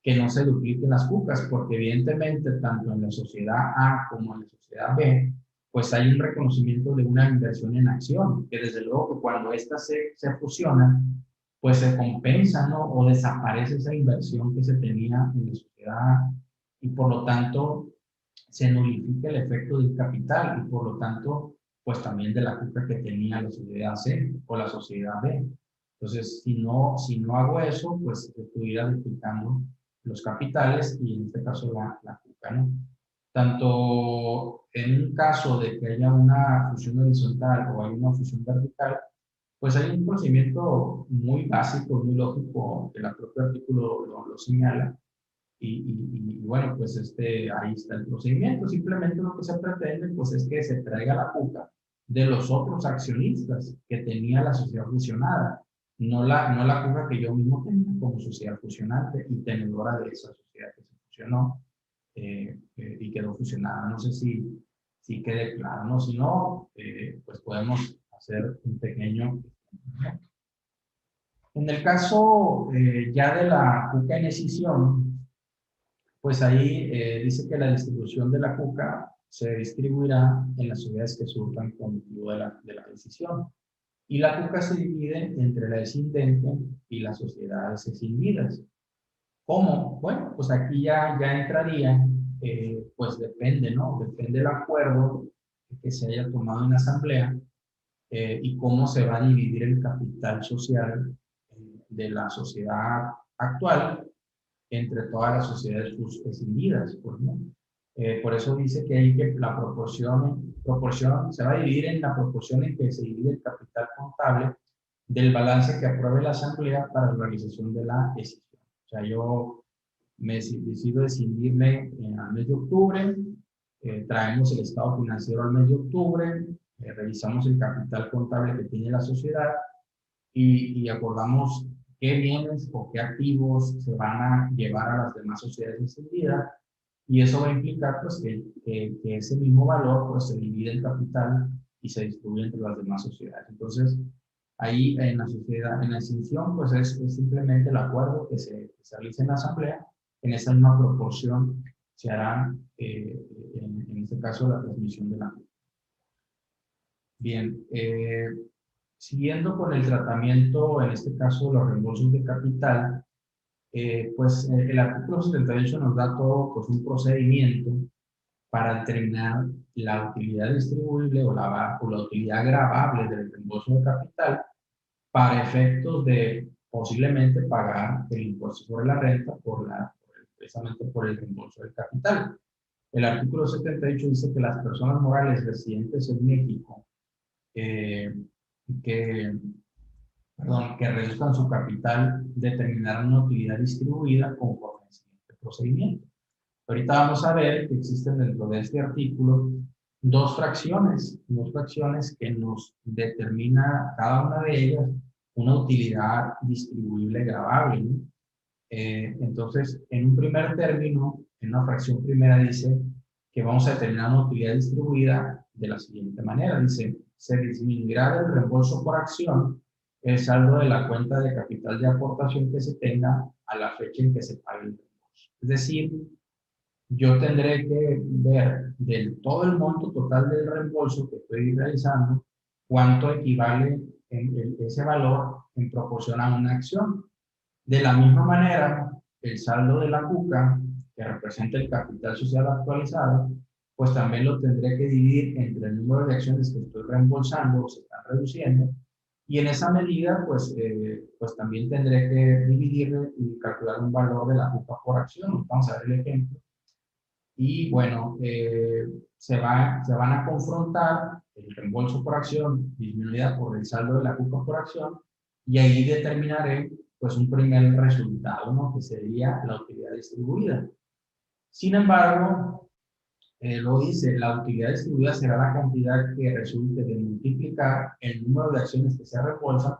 que no se dupliquen las cucas, porque evidentemente tanto en la sociedad A como en la sociedad B, pues hay un reconocimiento de una inversión en acción, que desde luego que cuando éstas se fusionan, pues se compensa, ¿no? O desaparece esa inversión que se tenía en la sociedad A, y por lo tanto se nulifica el efecto del capital y por lo tanto, pues también de la cuca que tenía la sociedad C o la sociedad B. Entonces, si no hago eso, pues estuviera duplicando los capitales y en este caso la cuca, ¿no? Tanto en un caso de que haya una fusión horizontal o hay una fusión vertical, pues hay un procedimiento muy básico, muy lógico, que el propio artículo lo señala, y bueno, pues ahí está el procedimiento. Simplemente lo que se pretende, pues es que se traiga la cuca de los otros accionistas que tenía la sociedad fusionada, no la cuca que yo mismo tenía como sociedad fusionante y tenedora de esa sociedad que se fusionó y quedó fusionada. No sé si quede claro, ¿no? Si no, pues podemos hacer un pequeño. En el caso ya de la cuca en escisión, pues ahí dice que la distribución de la cuca se distribuirá en las sociedades que surjan con motivo de la decisión. Y la cuca se divide entre la escindente y las sociedades escindidas. ¿Cómo? Bueno, pues aquí ya entraría, pues depende, ¿no? Depende del acuerdo que se haya tomado en la asamblea y cómo se va a dividir el capital social de la sociedad actual entre todas las sociedades escindidas, pues, ¿no? Por eso dice que hay que la proporción se va a dividir en la proporción en que se divide el capital contable del balance que apruebe la asamblea para la realización de la decisión. O sea, yo decido escindirme al mes de octubre, traemos el estado financiero al mes de octubre, revisamos el capital contable que tiene la sociedad y acordamos qué bienes o qué activos se van a llevar a las demás sociedades encendidas, y eso va a implicar pues que ese mismo valor pues se divide el capital y se distribuye entre las demás sociedades. Entonces, ahí en la sociedad, en la extinción, pues es simplemente el acuerdo que se realiza en la asamblea, en esa misma proporción se hará, en este caso, la transmisión de la. Bien, siguiendo con el tratamiento, en este caso, los reembolsos de capital, pues el artículo 78 nos da todo pues, un procedimiento para determinar la utilidad distribuible o la utilidad gravable del reembolso de capital para efectos de posiblemente pagar el impuesto sobre la renta precisamente por el reembolso del capital. El artículo 78 dice que las personas morales residentes en México eh, que, que reduzcan su capital determinarán una utilidad distribuida conforme al siguiente procedimiento. Ahorita vamos a ver que existen dentro de este artículo dos fracciones que nos determina cada una de ellas una utilidad distribuible gravable, ¿no? Entonces, en un primer término, en una fracción primera dice que vamos a determinar una utilidad distribuida de la siguiente manera. Dice, se disminuirá del reembolso por acción el saldo de la cuenta de capital de aportación que se tenga a la fecha en que se pague el reembolso. Es decir, yo tendré que ver del todo el monto total del reembolso que estoy realizando, cuánto equivale ese valor en proporción a una acción. De la misma manera, el saldo de la cuca, que representa el capital social actualizado, pues también lo tendré que dividir entre el número de acciones que estoy reembolsando o se están reduciendo, y en esa medida, pues también tendré que dividirle y calcular un valor de la cuca por acción. Vamos a ver el ejemplo. Y bueno, se van a confrontar el reembolso por acción disminuida por el saldo de la cuca por acción, y ahí determinaré pues un primer resultado, ¿no? Que sería la utilidad distribuida. Sin embargo, lo dice, la utilidad distribuida será la cantidad que resulte de multiplicar el número de acciones que se reembolsan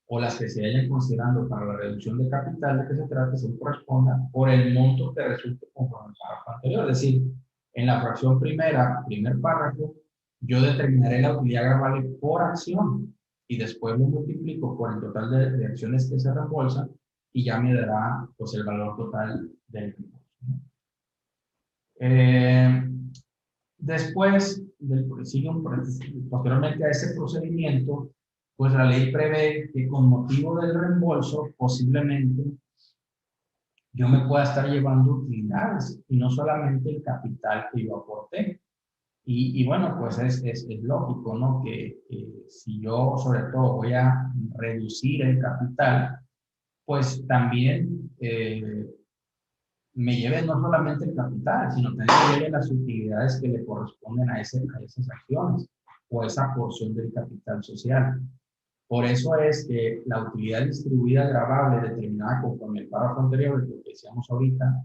o las que se hayan considerando para la reducción de capital de que se trate, se corresponda por el monto que resulte conforme al párrafo anterior. Es decir, en la fracción primera, primer párrafo, yo determinaré la utilidad gravable por acción y después lo multiplico por el total de acciones que se reembolsan y ya me dará pues el valor total del reembolso, ¿no? Eh, Después, posteriormente a ese procedimiento, pues la ley prevé que con motivo del reembolso, posiblemente yo me pueda estar llevando utilidades y no solamente el capital que yo aporté. Y bueno, pues es lógico, ¿no? Que si yo sobre todo voy a reducir el capital, pues también me lleve no solamente el capital, sino también me lleve las utilidades que le corresponden a esas acciones o esa porción del capital social. Por eso es que la utilidad distribuida gravable determinada conforme el párrafo anterior, lo que decíamos ahorita,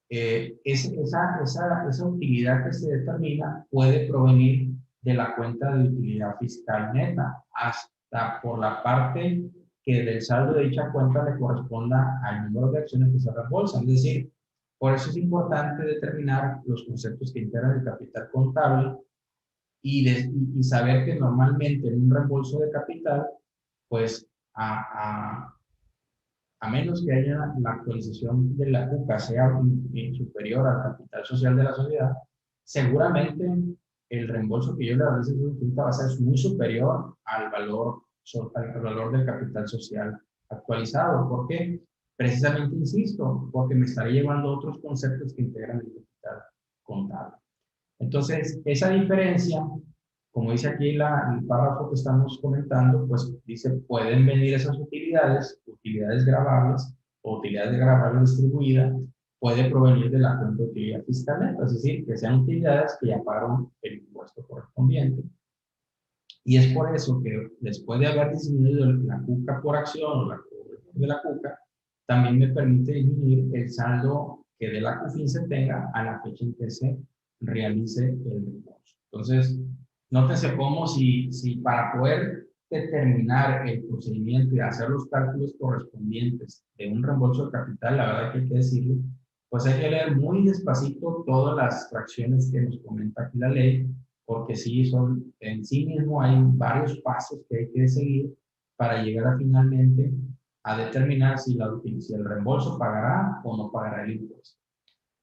esa utilidad que se determina puede provenir de la cuenta de utilidad fiscal neta, hasta por la parte que del saldo de dicha cuenta le corresponda al número de acciones que se reembolsan. Es decir, por eso es importante determinar los conceptos que integran el capital contable y saber que normalmente en un reembolso de capital, pues a menos que haya la actualización de la CUCA sea superior al capital social de la sociedad, seguramente el reembolso que yo le realice va a ser muy superior al valor del capital social actualizado. ¿Por qué? Precisamente, insisto, porque me estaré llevando otros conceptos que integran el capital contable. Entonces, esa diferencia, como dice aquí el párrafo que estamos comentando, pues dice, pueden venir esas utilidades gravables o utilidades gravables distribuidas, puede provenir de la cuenta de utilidad fiscal neta, es decir, que sean utilidades que ya pagaron el impuesto correspondiente. Y es por eso que después de haber disminuido la CUCA por acción o la de la CUCA, también me permite disminuir el saldo que de la CUFIN se tenga a la fecha en que se realice el reembolso. Entonces, nótese cómo si para poder determinar el procedimiento y hacer los cálculos correspondientes de un reembolso de capital, la verdad que hay que decirlo, pues hay que leer muy despacito todas las fracciones que nos comenta aquí la ley, porque sí, en sí mismo hay varios pasos que hay que seguir para llegar a finalmente a determinar si el reembolso pagará o no pagará el impuesto.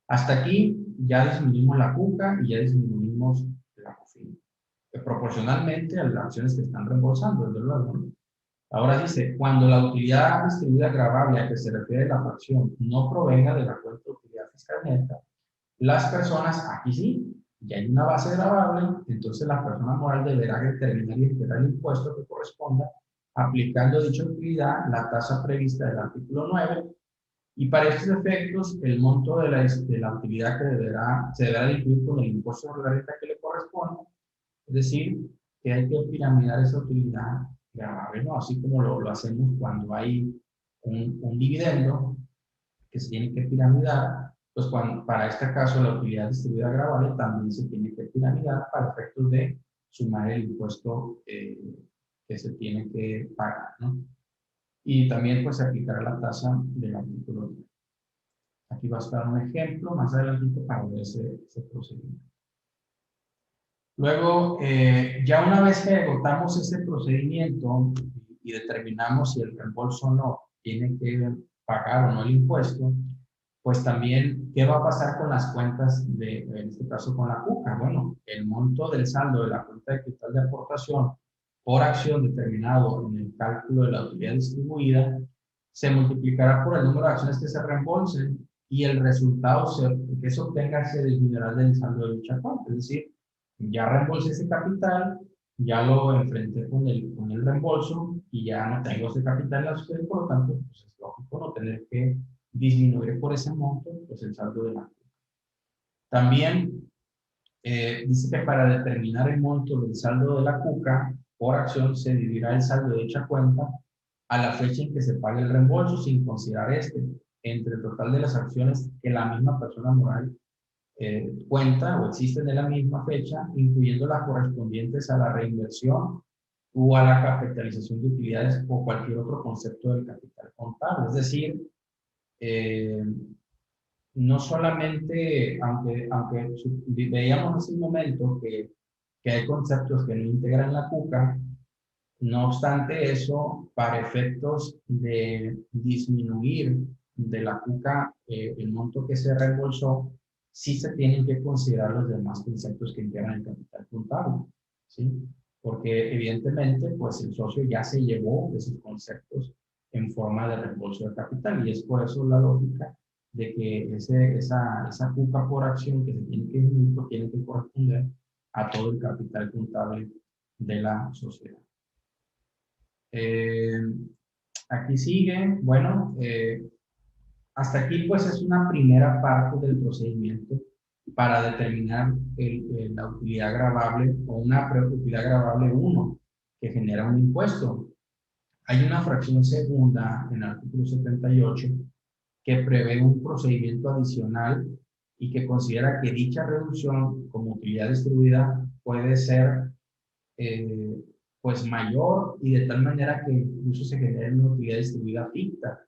Hasta aquí ya disminuimos la CUCA y ya disminuimos la COFIN, proporcionalmente a las acciones que están reembolsando, desde luego, ¿no? Ahora dice, cuando la utilidad distribuida gravable a que se refiere la fracción no provenga de la cuenta de utilidad fiscal neta, las personas, aquí sí, ya hay una base gravable, entonces la persona moral deberá determinar y esperar el impuesto que corresponda, aplicando dicha utilidad la tasa prevista del artículo 9, y para estos efectos, el monto de la utilidad que se deberá dividir con el impuesto sobre la renta que le corresponde, es decir, que hay que piramidar esa utilidad gravable, ¿no? Así como lo hacemos cuando hay un dividendo que se tiene que piramidar, pues para este caso la utilidad distribuida gravable también se tiene que piramidar para efectos de sumar el impuesto que se tiene que pagar, ¿no? Y también pues se aplicará la tasa del artículo 10. Aquí va a estar un ejemplo más adelante para ver ese procedimiento. Luego, ya una vez que agotamos ese procedimiento y determinamos si el reembolso o no tiene que pagar o no el impuesto, pues también, ¿qué va a pasar con las cuentas en este caso con la CUCA? Bueno, el monto del saldo de la cuenta de capital de aportación por acción determinado en el cálculo de la utilidad distribuida se multiplicará por el número de acciones que se reembolsen y el resultado que se obtenga se disminuirá del saldo de dicha cuenta. Es decir, ya reembolsé ese capital, ya lo enfrenté con el reembolso y ya no tengo ese capital en la sociedad, por lo tanto, pues es lógico no tener que disminuir por ese monto pues el saldo de la cuenta. También dice que para determinar el monto del saldo de la CUCA por acción se dividirá el saldo de dicha cuenta a la fecha en que se pague el reembolso sin considerar entre el total de las acciones que la misma persona moral cuenta o existen de la misma fecha, incluyendo las correspondientes a la reinversión o a la capitalización de utilidades o cualquier otro concepto del capital contable. Es decir, no solamente, aunque veíamos en ese momento que hay conceptos que no integran la CUCA, No obstante eso, para efectos de disminuir de la cuca el monto que se reembolsó, sí se tienen que considerar los demás conceptos que integran el capital contable, ¿sí? Porque evidentemente, pues el socio ya se llevó de sus conceptos en forma de reembolso de capital y es por eso la lógica de que esa cuca por acción que se tiene que disminuir, pues tiene que corresponder a todo el capital contable de la sociedad. Eh, Aquí sigue, bueno, hasta aquí pues es una primera parte del procedimiento para determinar la utilidad gravable o una utilidad gravable 1 que genera un impuesto. Hay una fracción segunda en el artículo 78 que prevé un procedimiento adicional y que considera que dicha reducción como utilidad distribuida puede ser eh, pues mayor y de tal manera que incluso se genere una utilidad distribuida ficta.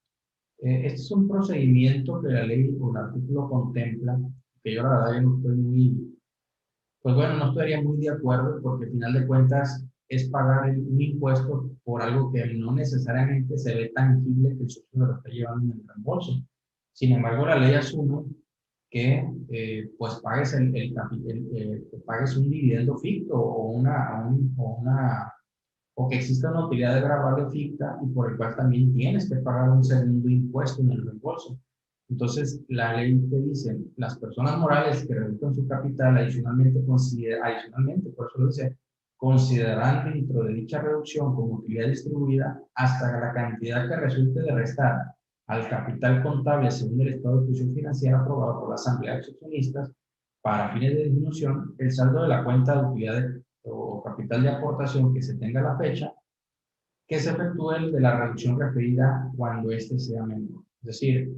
Este es un procedimiento que la ley o el artículo contempla, que yo la verdad yo no estoy muy, pues bueno, no estaría muy de acuerdo porque al final de cuentas es pagar un impuesto por algo que no necesariamente se ve tangible que el socio lo está llevando en el reembolso. Sin embargo, la ley asume que pues pagues que pagues un dividendo ficto o que exista una utilidad gravable ficta y por el cual también tienes que pagar un segundo impuesto en el reembolso. Entonces, la ley te dice, las personas morales que reducen su capital adicionalmente, por eso lo dice, considerarán dentro de dicha reducción como utilidad distribuida hasta la cantidad que resulte de restar al capital contable según el estado de ejecución financiera aprobado por la Asamblea de Accionistas para fines de disminución, el saldo de la cuenta de utilidad o capital de aportación que se tenga a la fecha, que se efectúe el de la reducción referida cuando éste sea menor. Es decir,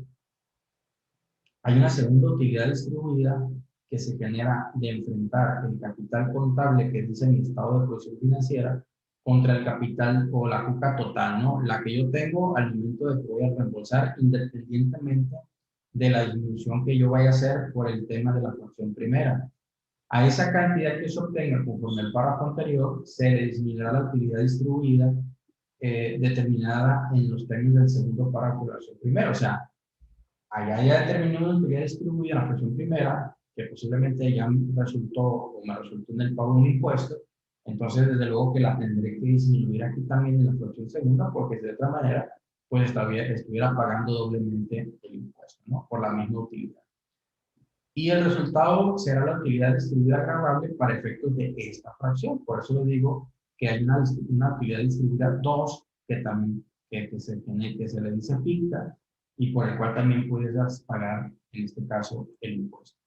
hay una segunda utilidad distribuida que se genera de enfrentar el capital contable que dice mi estado de posición financiera contra el capital o la cuca total, ¿no? La que yo tengo al momento de que voy a reembolsar independientemente de la disminución que yo vaya a hacer por el tema de la fracción primera. A esa cantidad que se obtenga conforme el párrafo anterior, se le disminuirá la utilidad distribuida determinada en los términos del segundo párrafo de la fracción primera. O sea, allá ya determinó una utilidad distribuida en la fracción primera, que posiblemente ya resultó o me resultó en el pago de un impuesto, entonces desde luego que la tendré que disminuir aquí también en la fracción segunda, porque de otra manera, pues estuviera pagando doblemente el impuesto, ¿no? Por la misma utilidad. Y el resultado será la utilidad distribuida agravable para efectos de esta fracción. Por eso les digo que hay una utilidad distribuida 2 que también que se le dice ficta y por el cual también puedes pagar, en este caso, el impuesto.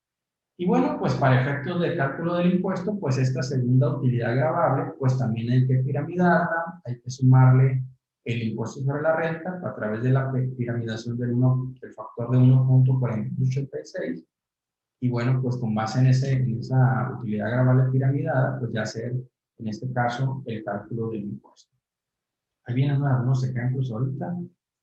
Y bueno, pues para efectos de cálculo del impuesto, pues esta segunda utilidad agravable, pues también hay que piramidarla, hay que sumarle el impuesto sobre la renta a través de la piramidación del factor de 1.4886. Y bueno, pues con base en esa utilidad gravable piramidada, pues ya hacer, en este caso, el cálculo del impuesto. Ahí vienen algunos ejemplos ahorita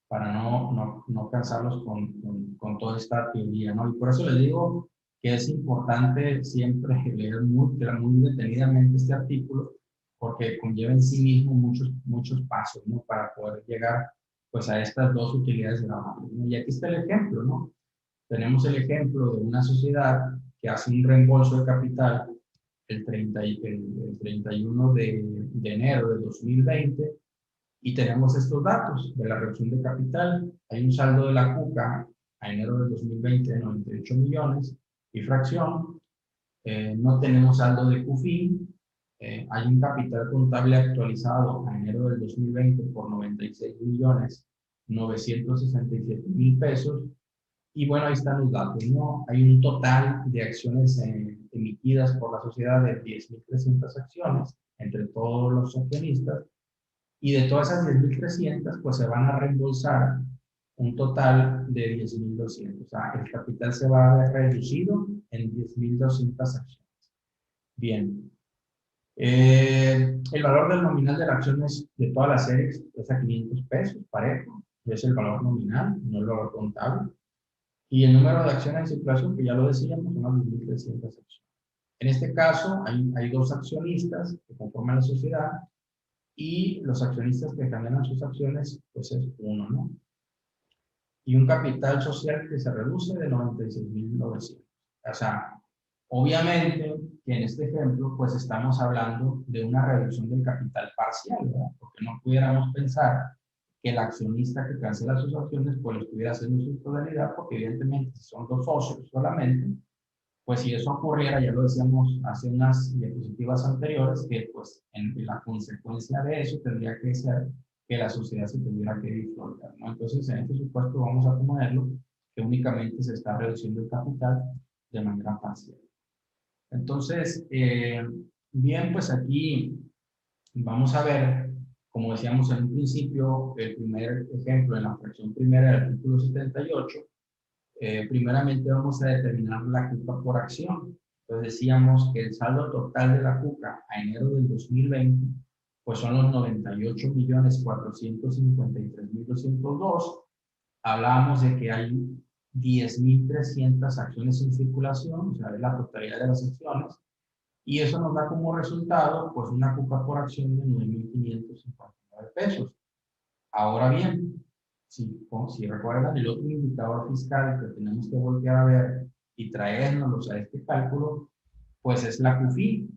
para no cansarlos con toda esta teoría, ¿no? Y por eso les digo que es importante siempre leer muy detenidamente este artículo, porque conlleva en sí mismo muchos pasos, ¿no? Para poder llegar, pues, a estas dos utilidades gravables, ¿no? Y aquí está el ejemplo, ¿no? Tenemos el ejemplo de una sociedad que hace un reembolso de capital el 31 de enero de 2020 y tenemos estos datos de la reducción de capital. Hay un saldo de la CUCA a enero de 2020 de 98 millones y fracción. No tenemos saldo de CUFIN. Hay un capital contable actualizado a enero del 2020 por 96 millones 967 mil pesos. Y bueno, ahí están los datos, ¿no? Hay un total de acciones emitidas por la sociedad de 10.300 acciones entre todos los accionistas. Y de todas esas 10.300, pues se van a reembolsar un total de 10.200. O sea, el capital se va a ver reducido en 10.200 acciones. Bien. El valor del nominal de las acciones de todas las series es a 500 pesos, parejo. Es el valor nominal, no el valor contable. Y el número de acciones en circulación, que ya lo decíamos, son las 2.300 acciones. En este caso, hay dos accionistas que conforman la sociedad y los accionistas que cambian sus acciones, pues es 1, ¿no? Y un capital social que se reduce de 96.900. O sea, obviamente que en este ejemplo, pues estamos hablando de una reducción del capital parcial, ¿verdad? Porque no pudiéramos pensar que el accionista que cancela sus acciones, pues lo estuviera haciendo en su totalidad, porque evidentemente si son 2 socios solamente, pues si eso ocurriera, ya lo decíamos hace unas diapositivas anteriores, que pues en la consecuencia de eso tendría que ser que la sociedad se tuviera que disolver, ¿no? Entonces, en este supuesto vamos a ponerlo que únicamente se está reduciendo el capital de manera parcial. Entonces, bien, pues aquí vamos a ver, como decíamos en un principio, el primer ejemplo en la fracción primera del artículo 78, primeramente vamos a determinar la CUCA por acción. Entonces decíamos que el saldo total de la CUCA a enero del 2020, pues son los 98.453.202. Hablábamos de que hay 10.300 acciones en circulación, o sea, es la totalidad de las acciones, y eso nos da como resultado, pues, una CUCA por acción de 9.559 pesos. Ahora bien, si recuerdan, el otro indicador fiscal que tenemos que voltear a ver y traérnoslos a este cálculo, pues es la CUFI,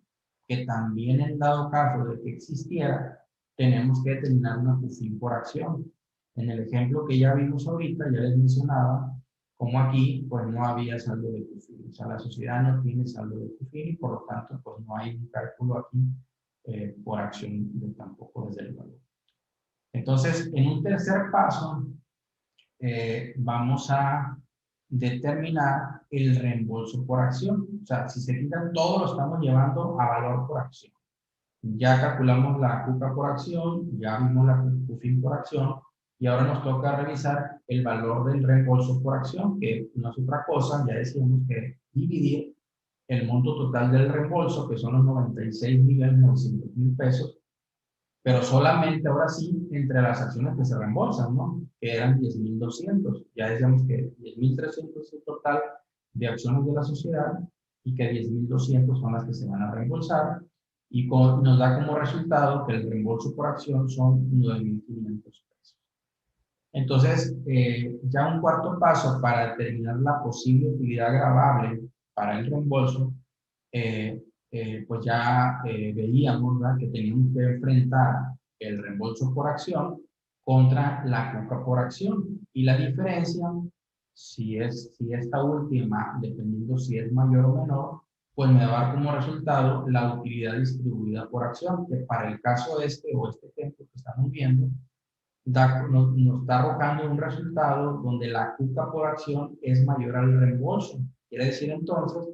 que también en dado caso de que existiera, tenemos que determinar una CUFI por acción. En el ejemplo que ya vimos ahorita, ya les mencionaba, como aquí, pues no había saldo de CUFI. O sea, la sociedad no tiene saldo de CUFI y por lo tanto, pues no hay un cálculo aquí por acción tampoco desde el valor. Entonces, en un tercer paso, vamos a determinar el reembolso por acción. O sea, si se fijan, todo lo estamos llevando a valor por acción. Ya calculamos la CUCA por acción, ya vimos la CUFIN por acción, y ahora nos toca revisar el valor del reembolso por acción, que no es otra cosa, ya decíamos que dividir el monto total del reembolso, que son los 96.900.000 pesos, pero solamente ahora sí entre las acciones que se reembolsan, ¿no? Que eran 10.200. Ya decíamos que 10.300 es el total de acciones de la sociedad y que 10.200 son las que se van a reembolsar, y nos da como resultado que el reembolso por acción son 9.500 pesos. Entonces, ya un cuarto paso para determinar la posible utilidad gravable para el reembolso, pues ya veíamos, ¿verdad?, que teníamos que enfrentar el reembolso por acción contra la CUCA por acción. Y la diferencia, si esta última, dependiendo si es mayor o menor, pues me va a dar como resultado la utilidad distribuida por acción, que para el caso este o este ejemplo que estamos viendo, nos está arrojando un resultado donde la CUCA por acción es mayor al reembolso. Quiere decir entonces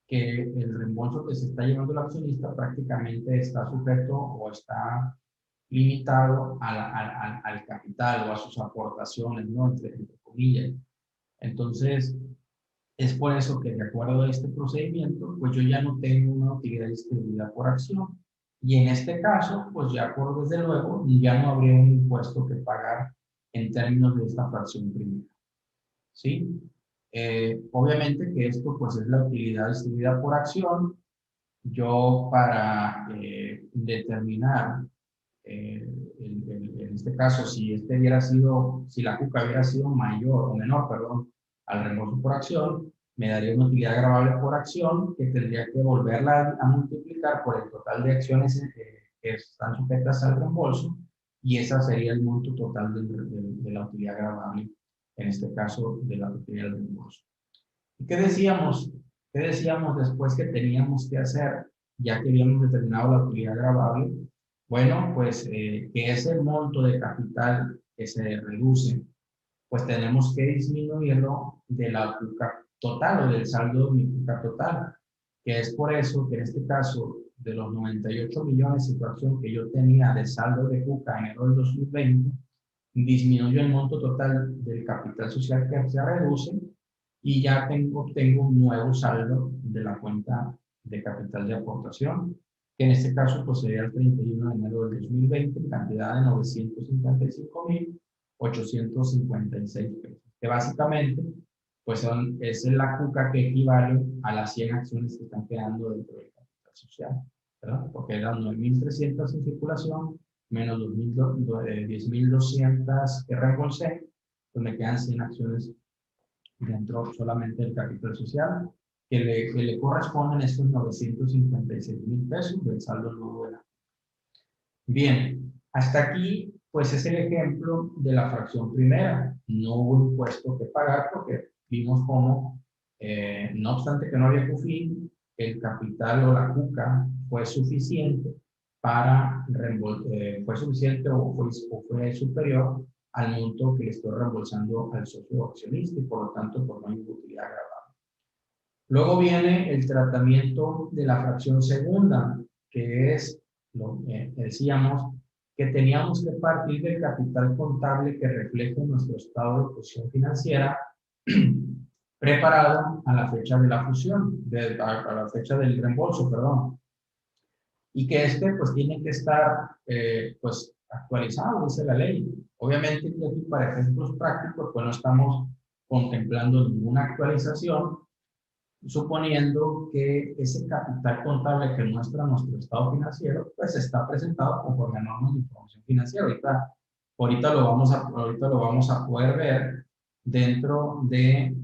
que el reembolso que se está llevando el accionista prácticamente está sujeto o está limitado al capital o a sus aportaciones, ¿no? Entre comillas. Entonces, es por eso que de acuerdo a este procedimiento, pues yo ya no tengo una utilidad distribuida por acción. Y en este caso, pues ya por desde luego, ya no habría un impuesto que pagar en términos de esta fracción primera. ¿Sí? Obviamente que esto pues es la utilidad distribuida por acción. Yo para determinar, en este caso, si la CUCA hubiera sido mayor o menor, perdón, al reembolso por acción, me daría una utilidad gravable por acción que tendría que volverla a multiplicar por el total de acciones que están sujetas al reembolso, y ese sería el monto total de la utilidad gravable, en este caso de la utilidad del reembolso. ¿Y qué decíamos? ¿Qué decíamos después que teníamos que hacer, ya que habíamos determinado la utilidad gravable? Bueno, pues que es el monto de capital que se reduce, pues tenemos que disminuirlo de la CUCA total o del saldo de mi CUCA total, que es por eso que en este caso de los 98 millones de situación que yo tenía de saldo de CUCA en enero del 2020, disminuyo el monto total del capital social que se reduce y ya obtengo un nuevo saldo de la cuenta de capital de aportación, que en este caso pues sería el 31 de enero del 2020, en cantidad de 955.856 pesos, que básicamente pues es la CUCA que equivale a las 100 acciones que están quedando dentro del capital social, ¿verdad? Porque eran 9.300 en circulación menos 10.200 que reembolsé, pues me quedan 100 acciones dentro solamente del capital social, que le corresponden estos 956,000 pesos del saldo nuevo de la. Bien, hasta aquí, pues es el ejemplo de la fracción primera. No hubo impuesto que pagar porque vimos cómo, no obstante que no había CUFIN, el capital o la CUCA fue suficiente para fue suficiente o fue superior al monto que le estoy reembolsando al socio accionista y por lo tanto pues no hay utilidad agravada. Luego viene el tratamiento de la fracción segunda, que es lo que decíamos que teníamos que partir del capital contable que refleja nuestro estado de posición financiera preparado a la fecha de la fusión, a la fecha del reembolso, perdón. Y que pues tiene que estar pues actualizado, dice la ley. Obviamente aquí para efectos prácticos pues no estamos contemplando ninguna actualización, suponiendo que ese capital contable que muestra nuestro estado financiero pues está presentado conforme a normas de información financiera. Ahorita lo vamos a poder ver dentro de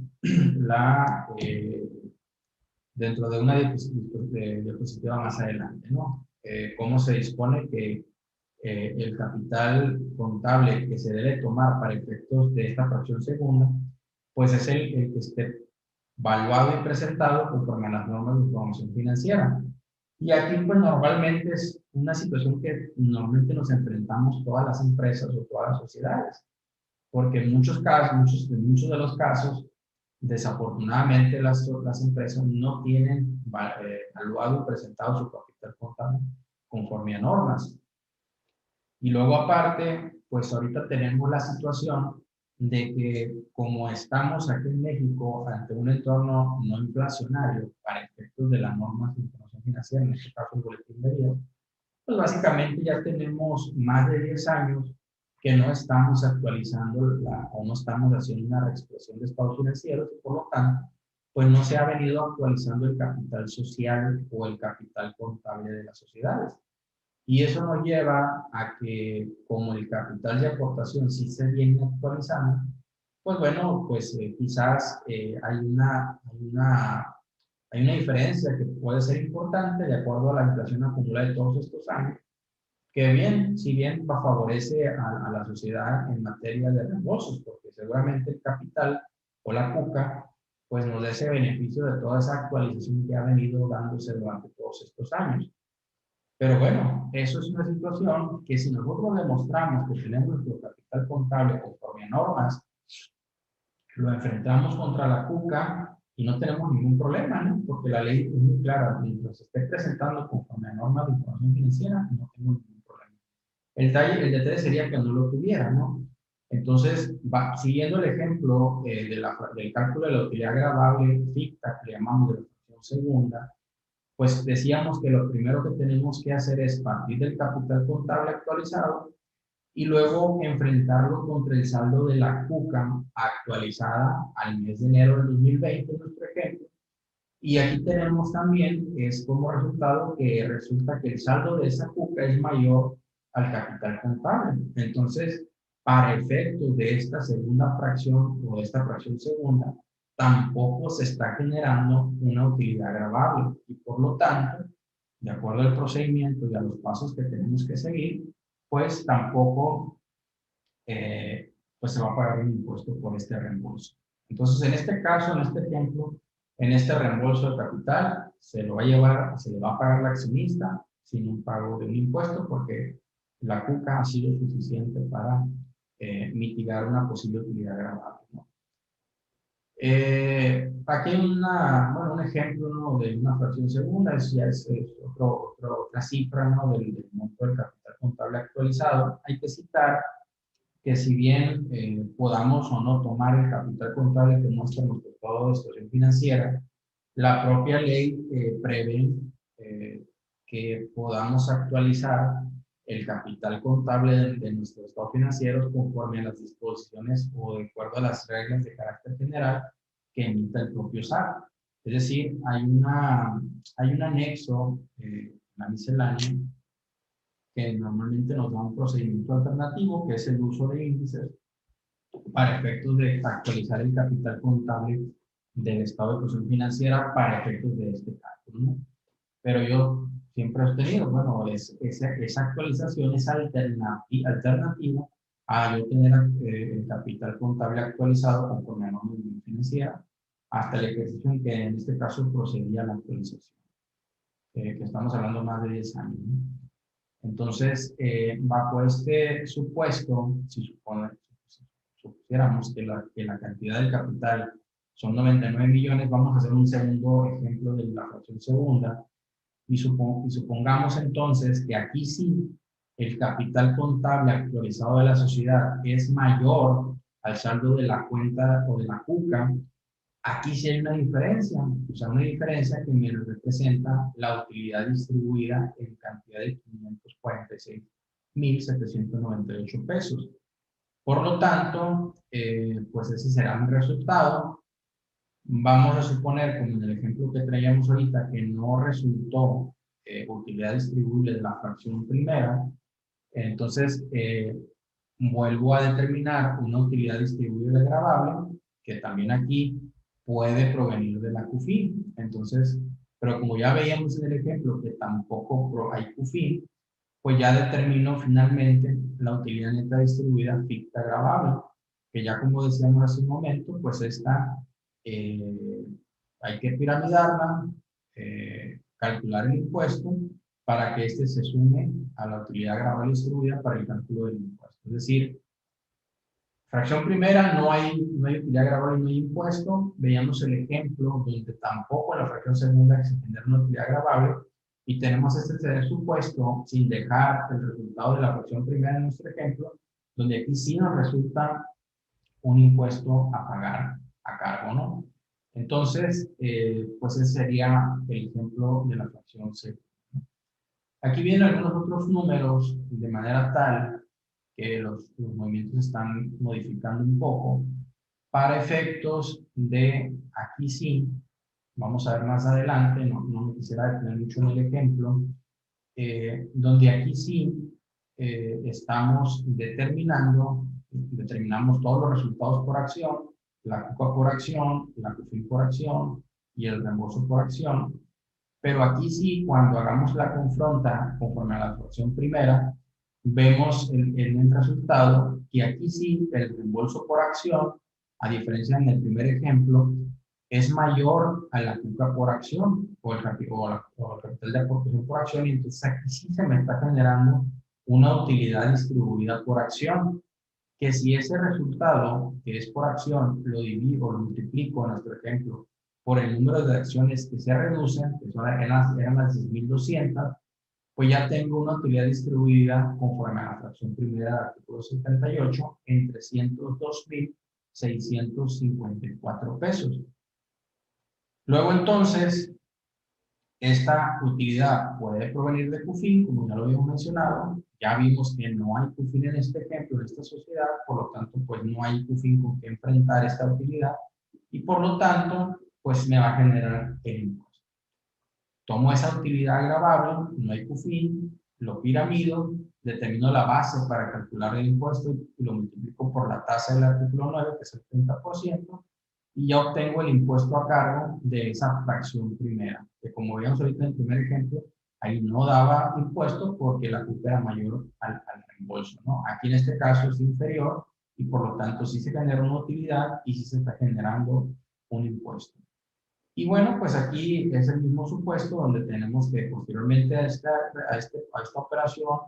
dentro de una diapositiva más adelante, ¿no? Cómo se dispone que el capital contable que se debe tomar para efectos de esta fracción segunda, pues es el que esté valuado y presentado conforme a las normas de información financiera. Y aquí, pues normalmente es una situación que normalmente nos enfrentamos todas las empresas o todas las sociedades, porque en muchos casos, muchos de los casos, desafortunadamente las empresas no tienen valuado y presentado su capital contable conforme a normas. Y luego aparte, pues ahorita tenemos la situación de que como estamos aquí en México ante un entorno no inflacionario para efectos de las normas de información financiera, en este caso el boletín de días, pues básicamente ya tenemos más de 10 años que no estamos actualizando o no estamos haciendo una reexpresión de estados financieros y por lo tanto, pues no se ha venido actualizando el capital social o el capital contable de las sociedades. Y eso nos lleva a que, como el capital de aportación sí se viene actualizando, pues bueno, pues quizás hay una diferencia que puede ser importante de acuerdo a la inflación acumulada de todos estos años, que bien, si bien favorece a la sociedad en materia de reembolsos, porque seguramente el capital o la CUCA, pues nos da ese beneficio de toda esa actualización que ha venido dándose durante todos estos años. Pero bueno, eso es una situación que si nosotros demostramos que tenemos nuestro capital contable conforme a normas, lo enfrentamos contra la CUCA y no tenemos ningún problema, ¿no? Porque la ley es muy clara, mientras esté presentando conforme a normas de información financiera, no tengo ningún problema. El detalle sería que no lo tuviera, ¿no? Entonces, siguiendo el ejemplo del cálculo de la utilidad agravable ficta, que le llamamos de la fracción segunda, pues decíamos que lo primero que tenemos que hacer es partir del capital contable actualizado y luego enfrentarlo contra el saldo de la CUCA actualizada al mes de enero del 2020, en nuestro ejemplo. Y aquí tenemos también, es como resultado que resulta que el saldo de esa CUCA es mayor al capital contable. Entonces, para efectos de esta segunda fracción o de esta fracción segunda, tampoco se está generando una utilidad agravable y por lo tanto, de acuerdo al procedimiento y a los pasos que tenemos que seguir, pues tampoco pues se va a pagar un impuesto por este reembolso. Entonces, en este caso, en este ejemplo, en este reembolso de capital, se le va a pagar la accionista sin un pago de un impuesto porque la CUCA ha sido suficiente para mitigar una posible utilidad agravable, ¿no? Aquí hay un ejemplo, ¿no?, de una fracción segunda, ya es otra cifra, ¿no?, del monto del capital contable actualizado. Hay que citar que si bien podamos o no tomar el capital contable que muestra nuestro estado de situación financiera, la propia ley prevé que podamos actualizar el capital contable de nuestro estado financiero conforme a las disposiciones o de acuerdo a las reglas de carácter general que emita el propio SAT. Es decir, hay un anexo, la miscelánea, que normalmente nos da un procedimiento alternativo, que es el uso de índices para efectos de actualizar el capital contable del estado de posición financiera para efectos de este cálculo, ¿no? Pero yo siempre he tenido, bueno, esa actualización es alternativa a yo tener el capital contable actualizado conforme a norma financiera hasta el ejercicio en que en este caso procedía la actualización, que estamos hablando más de 10 años, ¿no? Entonces, bajo este supuesto, si supusiéramos que la cantidad del capital son 99 millones, vamos a hacer un segundo ejemplo de la fracción segunda y supongamos entonces que aquí sí el capital contable actualizado de la sociedad es mayor al saldo de la cuenta o de la CUCA. Aquí sí hay una diferencia, o sea, una diferencia que me representa la utilidad distribuida en cantidad de 546.798 pesos. Por lo tanto, pues ese será mi resultado. Vamos a suponer, como en el ejemplo que traíamos ahorita, que no resultó utilidad distribuible de la fracción primera. Entonces, vuelvo a determinar una utilidad distribuible gravable, que también aquí puede provenir de la CUFIN. Entonces, pero como ya veíamos en el ejemplo que tampoco hay CUFIN, pues ya determino finalmente la utilidad neta distribuida ficta gravable, que ya como decíamos hace un momento, pues esta hay que piramidarla, calcular el impuesto para que éste se sume a la utilidad gravable distribuida para el cálculo del impuesto. Es decir, fracción primera no hay utilidad gravable y no hay impuesto. Veíamos el ejemplo donde tampoco en la fracción segunda se genera una utilidad gravable y tenemos este supuesto sin dejar el resultado de la fracción primera en nuestro ejemplo, donde aquí sí nos resulta un impuesto a pagar a cargo, ¿no? Entonces, pues ese sería el ejemplo de la fracción segunda. Aquí vienen algunos otros números de manera tal que los movimientos están modificando un poco para efectos de, aquí sí, vamos a ver más adelante, no me quisiera detener mucho en el ejemplo, donde aquí sí estamos determinamos todos los resultados por acción, la CUCA por acción, la CUFIN por acción y el reembolso por acción. Pero aquí sí, cuando hagamos la confronta conforme a la fracción primera, vemos en el resultado que aquí sí el reembolso por acción, a diferencia en el primer ejemplo, es mayor a la CUCA por acción o el capital de aportación por acción, y entonces aquí sí se me está generando una utilidad distribuida por acción, que si ese resultado que es por acción lo divido o lo multiplico en nuestro ejemplo por el número de acciones que se reducen, que eran las 10.200, pues ya tengo una utilidad distribuida conforme a la fracción primera del artículo 78 en 302.654 pesos. Luego entonces, esta utilidad puede provenir de CUFIN, como ya lo habíamos mencionado. Ya vimos que no hay CUFIN en este ejemplo, en esta sociedad, por lo tanto, pues no hay CUFIN con que enfrentar esta utilidad y por lo tanto, pues me va a generar el impuesto. Tomo esa utilidad gravable, no hay CUFIN, lo piramido, determino la base para calcular el impuesto y lo multiplico por la tasa del artículo 9, que es el 30%, y ya obtengo el impuesto a cargo de esa fracción primera, que como veíamos ahorita en el primer ejemplo, ahí no daba impuesto porque la CUCA era mayor al reembolso, ¿no? Aquí en este caso es inferior y por lo tanto sí se genera una utilidad y sí se está generando un impuesto. Y bueno, pues aquí es el mismo supuesto donde tenemos que posteriormente a esta operación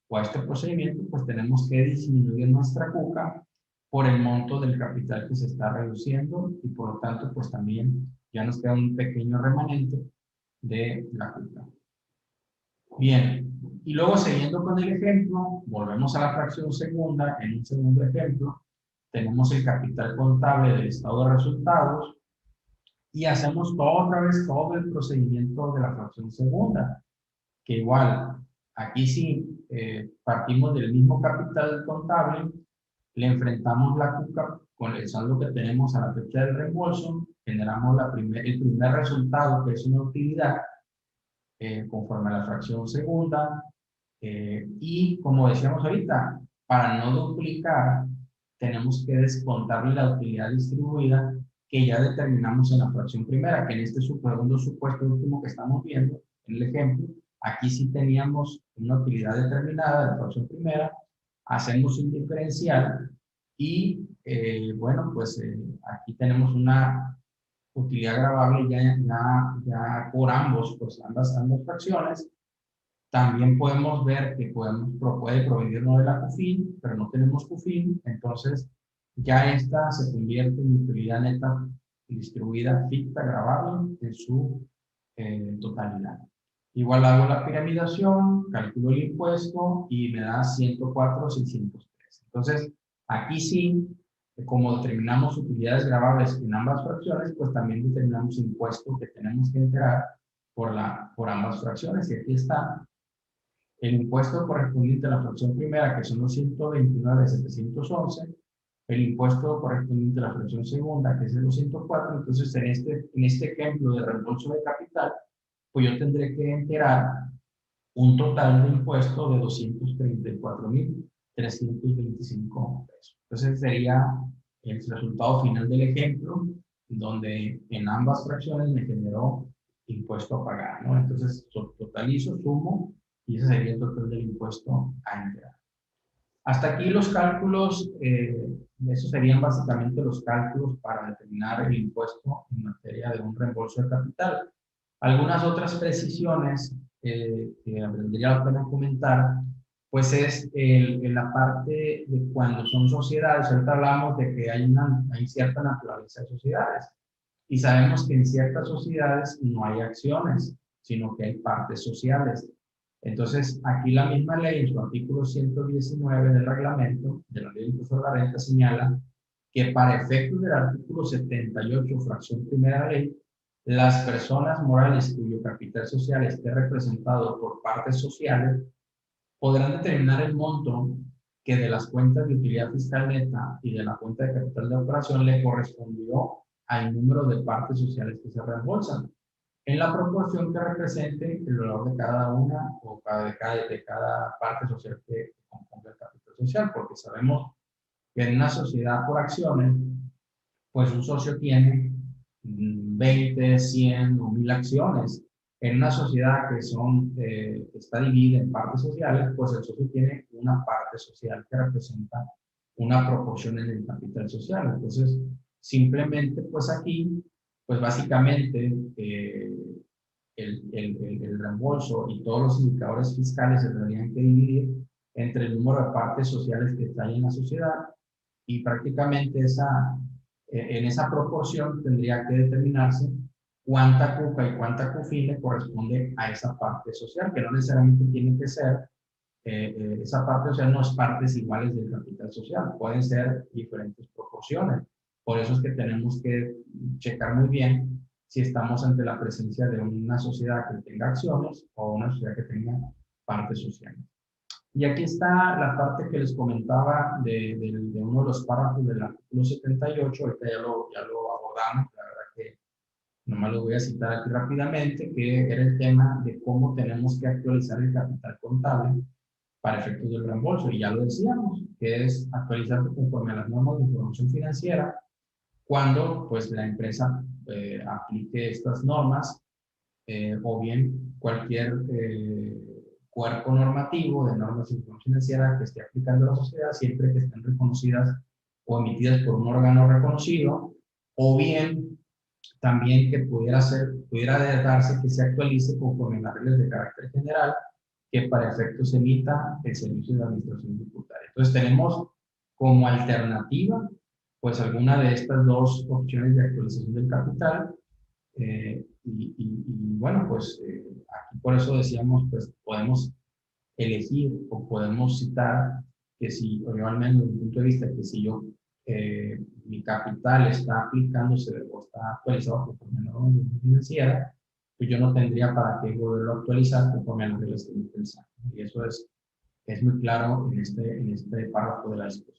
o a este procedimiento, pues tenemos que disminuir nuestra CUCA por el monto del capital que se está reduciendo y por lo tanto, pues también ya nos queda un pequeño remanente de la CUCA. Bien, y luego siguiendo con el ejemplo, volvemos a la fracción segunda. En un segundo ejemplo, tenemos el capital contable del estado de resultados y hacemos otra vez todo el procedimiento de la fracción segunda, que igual, aquí sí partimos del mismo capital contable, le enfrentamos la CUCA con el saldo que tenemos a la fecha del reembolso, generamos el primer resultado, que es una utilidad, conforme a la fracción segunda, Y como decíamos ahorita, para no duplicar, tenemos que descontarle la utilidad distribuida que ya determinamos en la fracción primera, que en este segundo supuesto último que estamos viendo, en el ejemplo, aquí sí teníamos una utilidad determinada de la fracción primera, hacemos un diferencial y, bueno, pues aquí tenemos una utilidad gravable ya por ambos, pues ambas fracciones. También podemos ver que puede provenirnos de la CUFIN, pero no tenemos CUFIN, entonces ya esta se convierte en utilidad neta distribuida ficta gravable en su totalidad. Igual hago la piramidación, calculo el impuesto y me da 104,603. Entonces, aquí sí, como determinamos utilidades gravables en ambas fracciones, pues también determinamos impuesto que tenemos que enterar por ambas fracciones. Y aquí está el impuesto correspondiente a la fracción primera, que son los 129,711, el impuesto correspondiente a la fracción segunda, que es el 204. Entonces, en este ejemplo de reembolso de capital, pues yo tendré que enterar un total de impuesto de 234,325 pesos. Entonces, sería el resultado final del ejemplo, donde en ambas fracciones me generó impuesto a pagar, ¿no? Entonces, totalizo, sumo, y ese sería el total del impuesto a enterar. Hasta aquí los cálculos, esos serían básicamente los cálculos para determinar el impuesto en materia de un reembolso de capital. Algunas otras precisiones que valdría la pena comentar, pues es en la parte de cuando son sociedades. Ahorita hablamos de que hay cierta naturaleza de sociedades y sabemos que en ciertas sociedades no hay acciones, sino que hay partes sociales. Entonces, aquí la misma ley, en su artículo 119 del reglamento de la ley de impuesto a la renta, señala que para efectos del artículo 78, fracción primera de la ley, las personas morales cuyo capital social esté representado por partes sociales podrán determinar el monto que de las cuentas de utilidad fiscal neta y de la cuenta de capital de operación le correspondió al número de partes sociales que se reembolsan, en la proporción que represente el valor de cada una o de cada parte social que componga el capital social, porque sabemos que en una sociedad por acciones, pues un socio tiene 20, 100 o 1000 acciones. En una sociedad que está dividida en partes sociales, pues el socio tiene una parte social que representa una proporción en el capital social. Entonces, simplemente, pues aquí, pues básicamente, el reembolso y todos los indicadores fiscales se tendrían que dividir entre el número de partes sociales que hay en la sociedad y prácticamente en esa proporción tendría que determinarse cuánta CUCA y cuánta CUFI le corresponde a esa parte social, que no necesariamente tiene que ser, esa parte social no es partes iguales del capital social, pueden ser diferentes proporciones. Por eso es que tenemos que checar muy bien si estamos ante la presencia de una sociedad que tenga acciones o una sociedad que tenga partes sociales. Y aquí está la parte que les comentaba de uno de los párrafos del artículo 78, ahorita ya lo abordamos, la verdad que nomás lo voy a citar aquí rápidamente, que era el tema de cómo tenemos que actualizar el capital contable para efectos del reembolso. Y ya lo decíamos, que es actualizarse conforme a las normas de información financiera cuando pues la empresa aplique estas normas o bien cualquier cuerpo normativo de normas de información financiera que esté aplicando a la sociedad, siempre que estén reconocidas o emitidas por un órgano reconocido, o bien también que pudiera darse que se actualice conforme a las reglas de carácter general que para efectos emita el Servicio de Administración Tributaria. Entonces tenemos como alternativa pues alguna de estas dos opciones de actualización del capital. Bueno, pues aquí por eso decíamos, pues podemos elegir o podemos citar que si, o yo al menos desde mi punto de vista, que si yo, mi capital está aplicándose o está actualizado conforme a la norma financiera, pues yo no tendría para qué volverlo a actualizar conforme a las reglas que me pensamos. Y eso es muy claro en este párrafo de la disposición.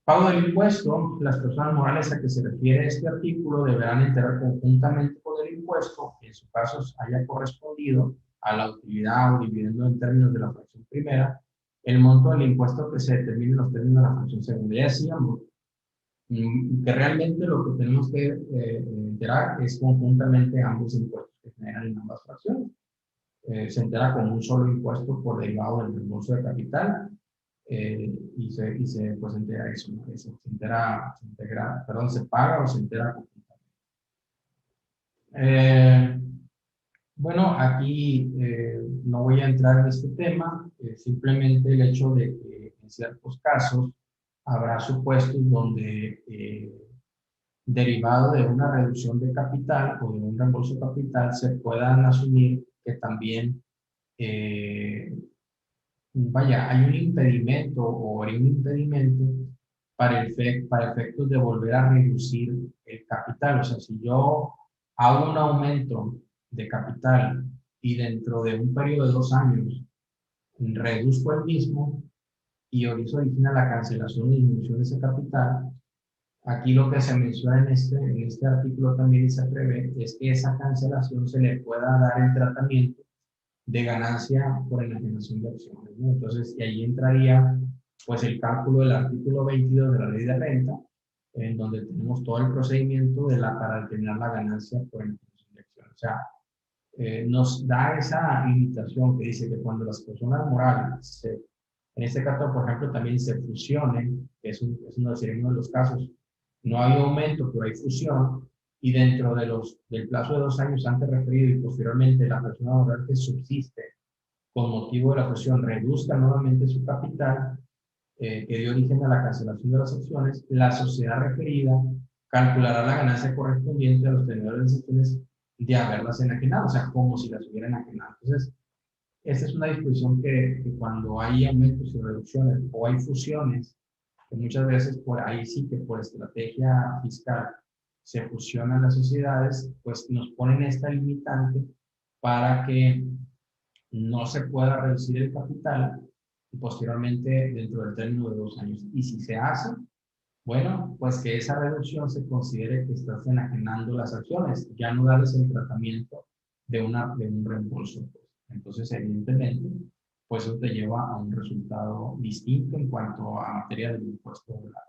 Pago del impuesto. Las personas morales a que se refiere este artículo deberán enterar conjuntamente con el impuesto que en su caso haya correspondido a la utilidad o dividendo en términos de la fracción primera, el monto del impuesto que se determine en los términos de la fracción segunda. Ya decíamos que realmente lo que tenemos que enterar es conjuntamente ambos impuestos que generan en ambas fracciones. Se entera con un solo impuesto por derivado del reembolso de capital y se pues entera eso, ¿no? Se paga o se entera conjuntamente. Bueno, aquí no voy a entrar en este tema, simplemente el hecho de que en ciertos casos habrá supuestos donde derivado de una reducción de capital o de un reembolso de capital se puedan asumir que también vaya, hay un impedimento o hay un impedimento para efectos de volver a reducir el capital. O sea, si yo hago un aumento de capital y dentro de un periodo de 2 años reduzco el mismo y eso origina la cancelación y disminución de ese capital, aquí lo que se menciona en este artículo también se prevé es que esa cancelación se le pueda dar el tratamiento de ganancia por enajenación de acciones, ¿no? Entonces, y ahí entraría pues el cálculo del artículo 22 de la ley de renta, en donde tenemos todo el procedimiento para determinar la ganancia por enajenación de acciones. O sea, nos da esa limitación que dice que cuando las personas morales, en este caso, por ejemplo, también se fusionen, que sería uno de los casos, no hay aumento, pero hay fusión, y dentro del plazo de 2 años antes referido y posteriormente la persona moral que subsiste con motivo de la fusión reduzca nuevamente su capital, que dio origen a la cancelación de las acciones, la sociedad referida calculará la ganancia correspondiente a los tenedores de acciones de haberlas enajenado, o sea, como si las hubieran enajenado. Entonces, esta es una disposición que cuando hay aumentos y reducciones o hay fusiones, que muchas veces por ahí sí que por estrategia fiscal se fusionan las sociedades, pues nos ponen esta limitante para que no se pueda reducir el capital y posteriormente dentro del término de 2 años. Y si se hace, bueno, pues que esa reducción se considere que estás enajenando las acciones, ya no darles el tratamiento de un reembolso. Entonces, evidentemente, pues eso te lleva a un resultado distinto en cuanto a materia del impuesto de la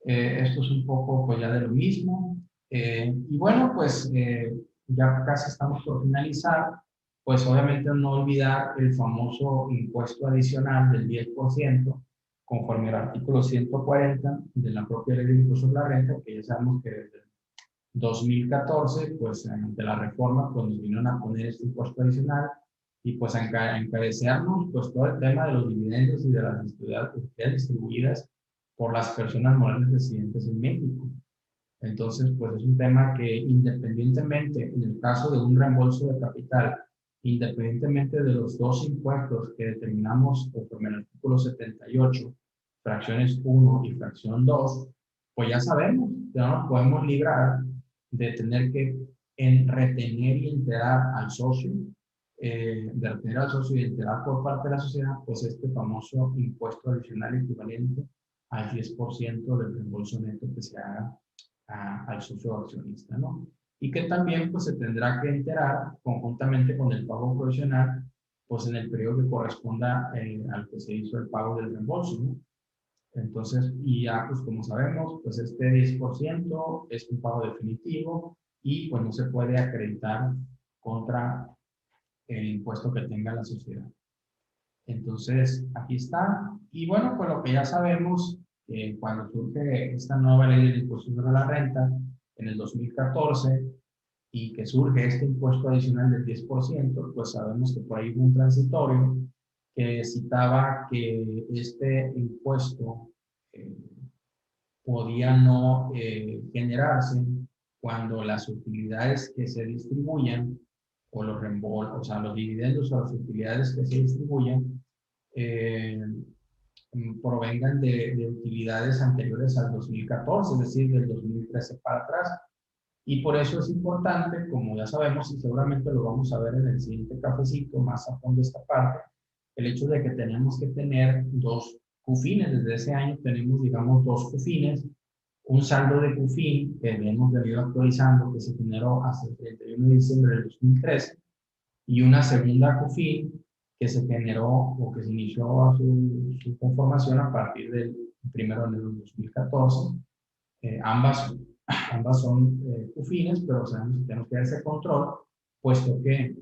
esto es un poco pues ya de lo mismo. Y bueno, pues ya casi estamos por finalizar. Pues obviamente no olvidar el famoso impuesto adicional del 10%, conforme al artículo 140 de la propia ley de impuesto sobre la renta, que ya sabemos que desde 2014, pues ante la reforma, pues nos vinieron a poner este impuesto adicional y pues a encarecernos pues todo el tema de los dividendos y de las utilidades distribuidas por las personas morales residentes en México. Entonces, pues es un tema que independientemente, en el caso de un reembolso de capital, independientemente de los dos impuestos que determinamos conforme al artículo 78, fracciones 1 y fracción 2, pues ya sabemos que no nos podemos librar de tener que retener y enterar al socio, de retener al socio y enterar por parte de la sociedad, pues este famoso impuesto adicional equivalente al 10% del reembolso neto que se haga al socio accionista, ¿no? Y que también pues se tendrá que enterar conjuntamente con el pago provisional, pues en el periodo que corresponda al que se hizo el pago del reembolso, ¿no? Entonces, y ya pues como sabemos, pues este 10% es un pago definitivo y pues no se puede acreditar contra el impuesto que tenga la sociedad. Entonces, aquí está. Y bueno, pues lo que ya sabemos, cuando surge esta nueva ley de impuesto sobre la renta en el 2014 y que surge este impuesto adicional del 10%, pues sabemos que por ahí hubo un transitorio que citaba que este impuesto podía no generarse cuando las utilidades que se distribuyen o los reembolsos, o sea, los dividendos o las utilidades que se distribuyen provengan de utilidades anteriores al 2014, es decir, del 2013 para atrás. Y por eso es importante, como ya sabemos, y seguramente lo vamos a ver en el siguiente cafecito, más a fondo esta parte, el hecho de que tenemos que tener dos CUFINes. Desde ese año tenemos, digamos, dos CUFINes, un saldo de CUFIN que hemos venido actualizando, que se generó hasta el 31 de diciembre del 2013, y una segunda CUFIN que se generó o que se inició su conformación a partir del 1 de enero de 2014. Ambas son CUFINes, pero sabemos que tenemos que dar ese control, puesto que,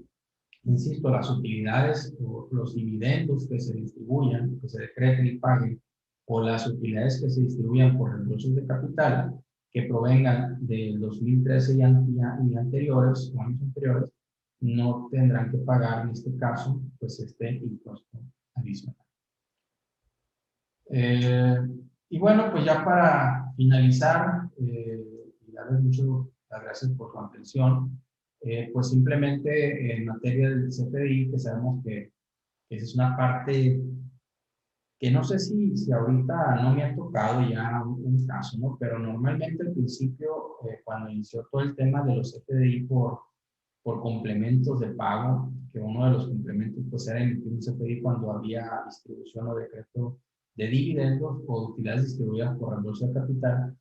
insisto, las utilidades o los dividendos que se distribuyan, que se decreten y paguen, o las utilidades que se distribuyan por reembolsos de capital que provengan del 2013 y anteriores, o años anteriores, no tendrán que pagar en este caso, pues este impuesto adicional. Y bueno, pues ya para finalizar, y darles muchas gracias por su atención, pues simplemente en materia del CFDI, que sabemos que esa es una parte que no sé si ahorita no me ha tocado ya un caso, ¿no? Pero normalmente al principio, cuando inició todo el tema de los CFDI por complementos de pago, que uno de los complementos pues era emitir un CFDI cuando había distribución o decreto de dividendos o utilidades distribuidas por reembolso de capital,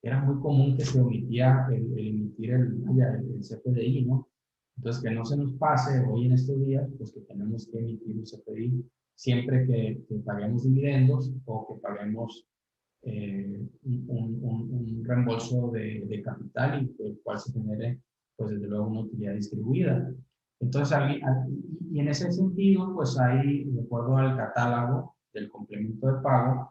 era muy común que se omitía el emitir el CFDI, ¿no? Entonces, que no se nos pase hoy en estos días, pues que tenemos que emitir un CFDI siempre que paguemos dividendos o que paguemos un reembolso de capital y el cual se genere, pues desde luego, una utilidad distribuida. Entonces, y en ese sentido, pues hay, de acuerdo al catálogo del complemento de pago,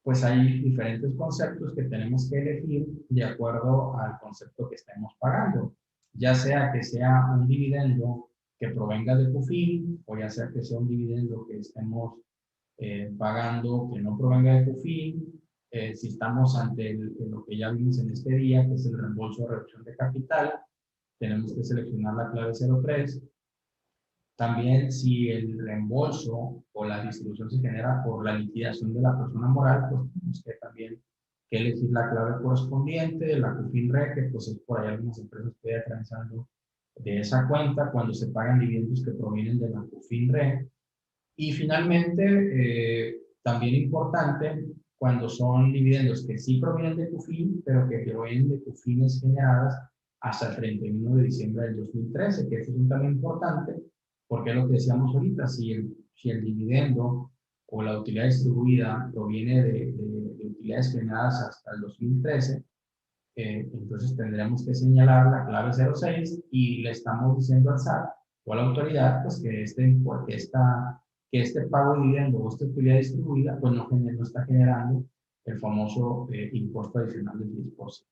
pues hay diferentes conceptos que tenemos que elegir de acuerdo al concepto que estemos pagando, ya sea que sea un dividendo que provenga de CUFIN, o ya sea que sea un dividendo que estemos pagando que no provenga de CUFIN, si estamos ante lo que ya vimos en este día, que es el reembolso de reducción de capital, tenemos que seleccionar la clave 03. También si el reembolso o la distribución se genera por la liquidación de la persona moral, pues tenemos que también que elegir la clave correspondiente, la CUFIN-RE, que pues es por ahí algunas empresas que ya transando de esa cuenta cuando se pagan dividendos que provienen de la CUFIN-RE. Y finalmente, también importante, cuando son dividendos que sí provienen de CUFIN, pero que provienen de CUFINes generadas hasta el 31 de diciembre del 2013, que es un tema importante, porque es lo que decíamos ahorita, si el dividendo o la utilidad distribuida proviene de utilidades generadas hasta el 2013, entonces tendremos que señalar la clave 06 y le estamos diciendo al SAT o a la autoridad pues que este pago de dividendo o esta utilidad distribuida pues no está generando el famoso impuesto adicional del 10%.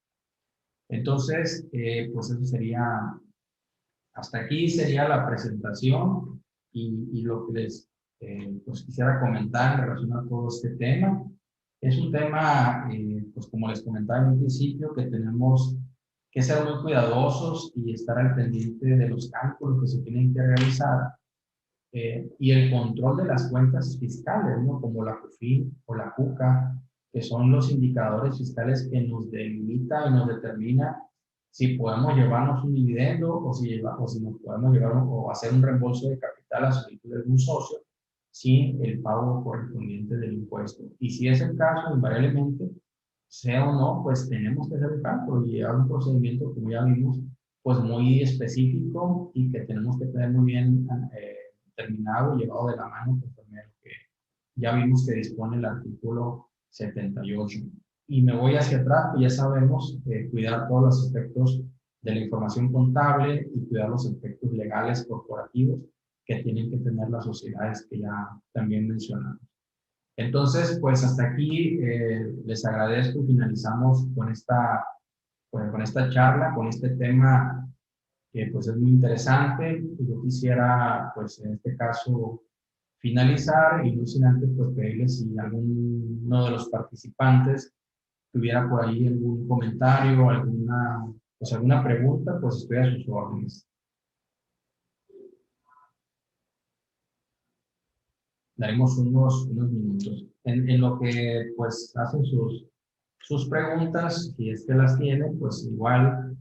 Entonces, pues eso sería, hasta aquí sería la presentación y lo que les pues quisiera comentar en relación a todo este tema. Es un tema, pues como les comentaba en un principio, que tenemos que ser muy cuidadosos y estar al pendiente de los cálculos que se tienen que realizar y el control de las cuentas fiscales, ¿no? Como la CUFIN o la CUCA, que son los indicadores fiscales que nos delimita y nos determina si podemos llevarnos un dividendo o si nos podemos llevar o hacer un reembolso de capital a solicitud de algún socio sin el pago correspondiente del impuesto. Y si es el caso, invariablemente, sea o no, pues tenemos que hacer el cálculo y llevar un procedimiento, como ya vimos, pues muy específico y que tenemos que tener muy bien terminado y llevado de la mano conforme a lo que ya vimos que dispone el artículo 78. Y me voy hacia atrás, pues ya sabemos cuidar todos los aspectos de la información contable y cuidar los aspectos legales corporativos que tienen que tener las sociedades que ya también mencionamos. Entonces, pues hasta aquí les agradezco y finalizamos con esta charla, con este tema que pues es muy interesante. Y yo quisiera, pues en este caso, finalizar y no sin antes pues pedirles si alguno de los participantes tuviera por ahí algún comentario, alguna pregunta, pues estoy a sus órdenes. Daremos unos minutos. En lo que pues hacen sus preguntas, si es que las tienen, pues igual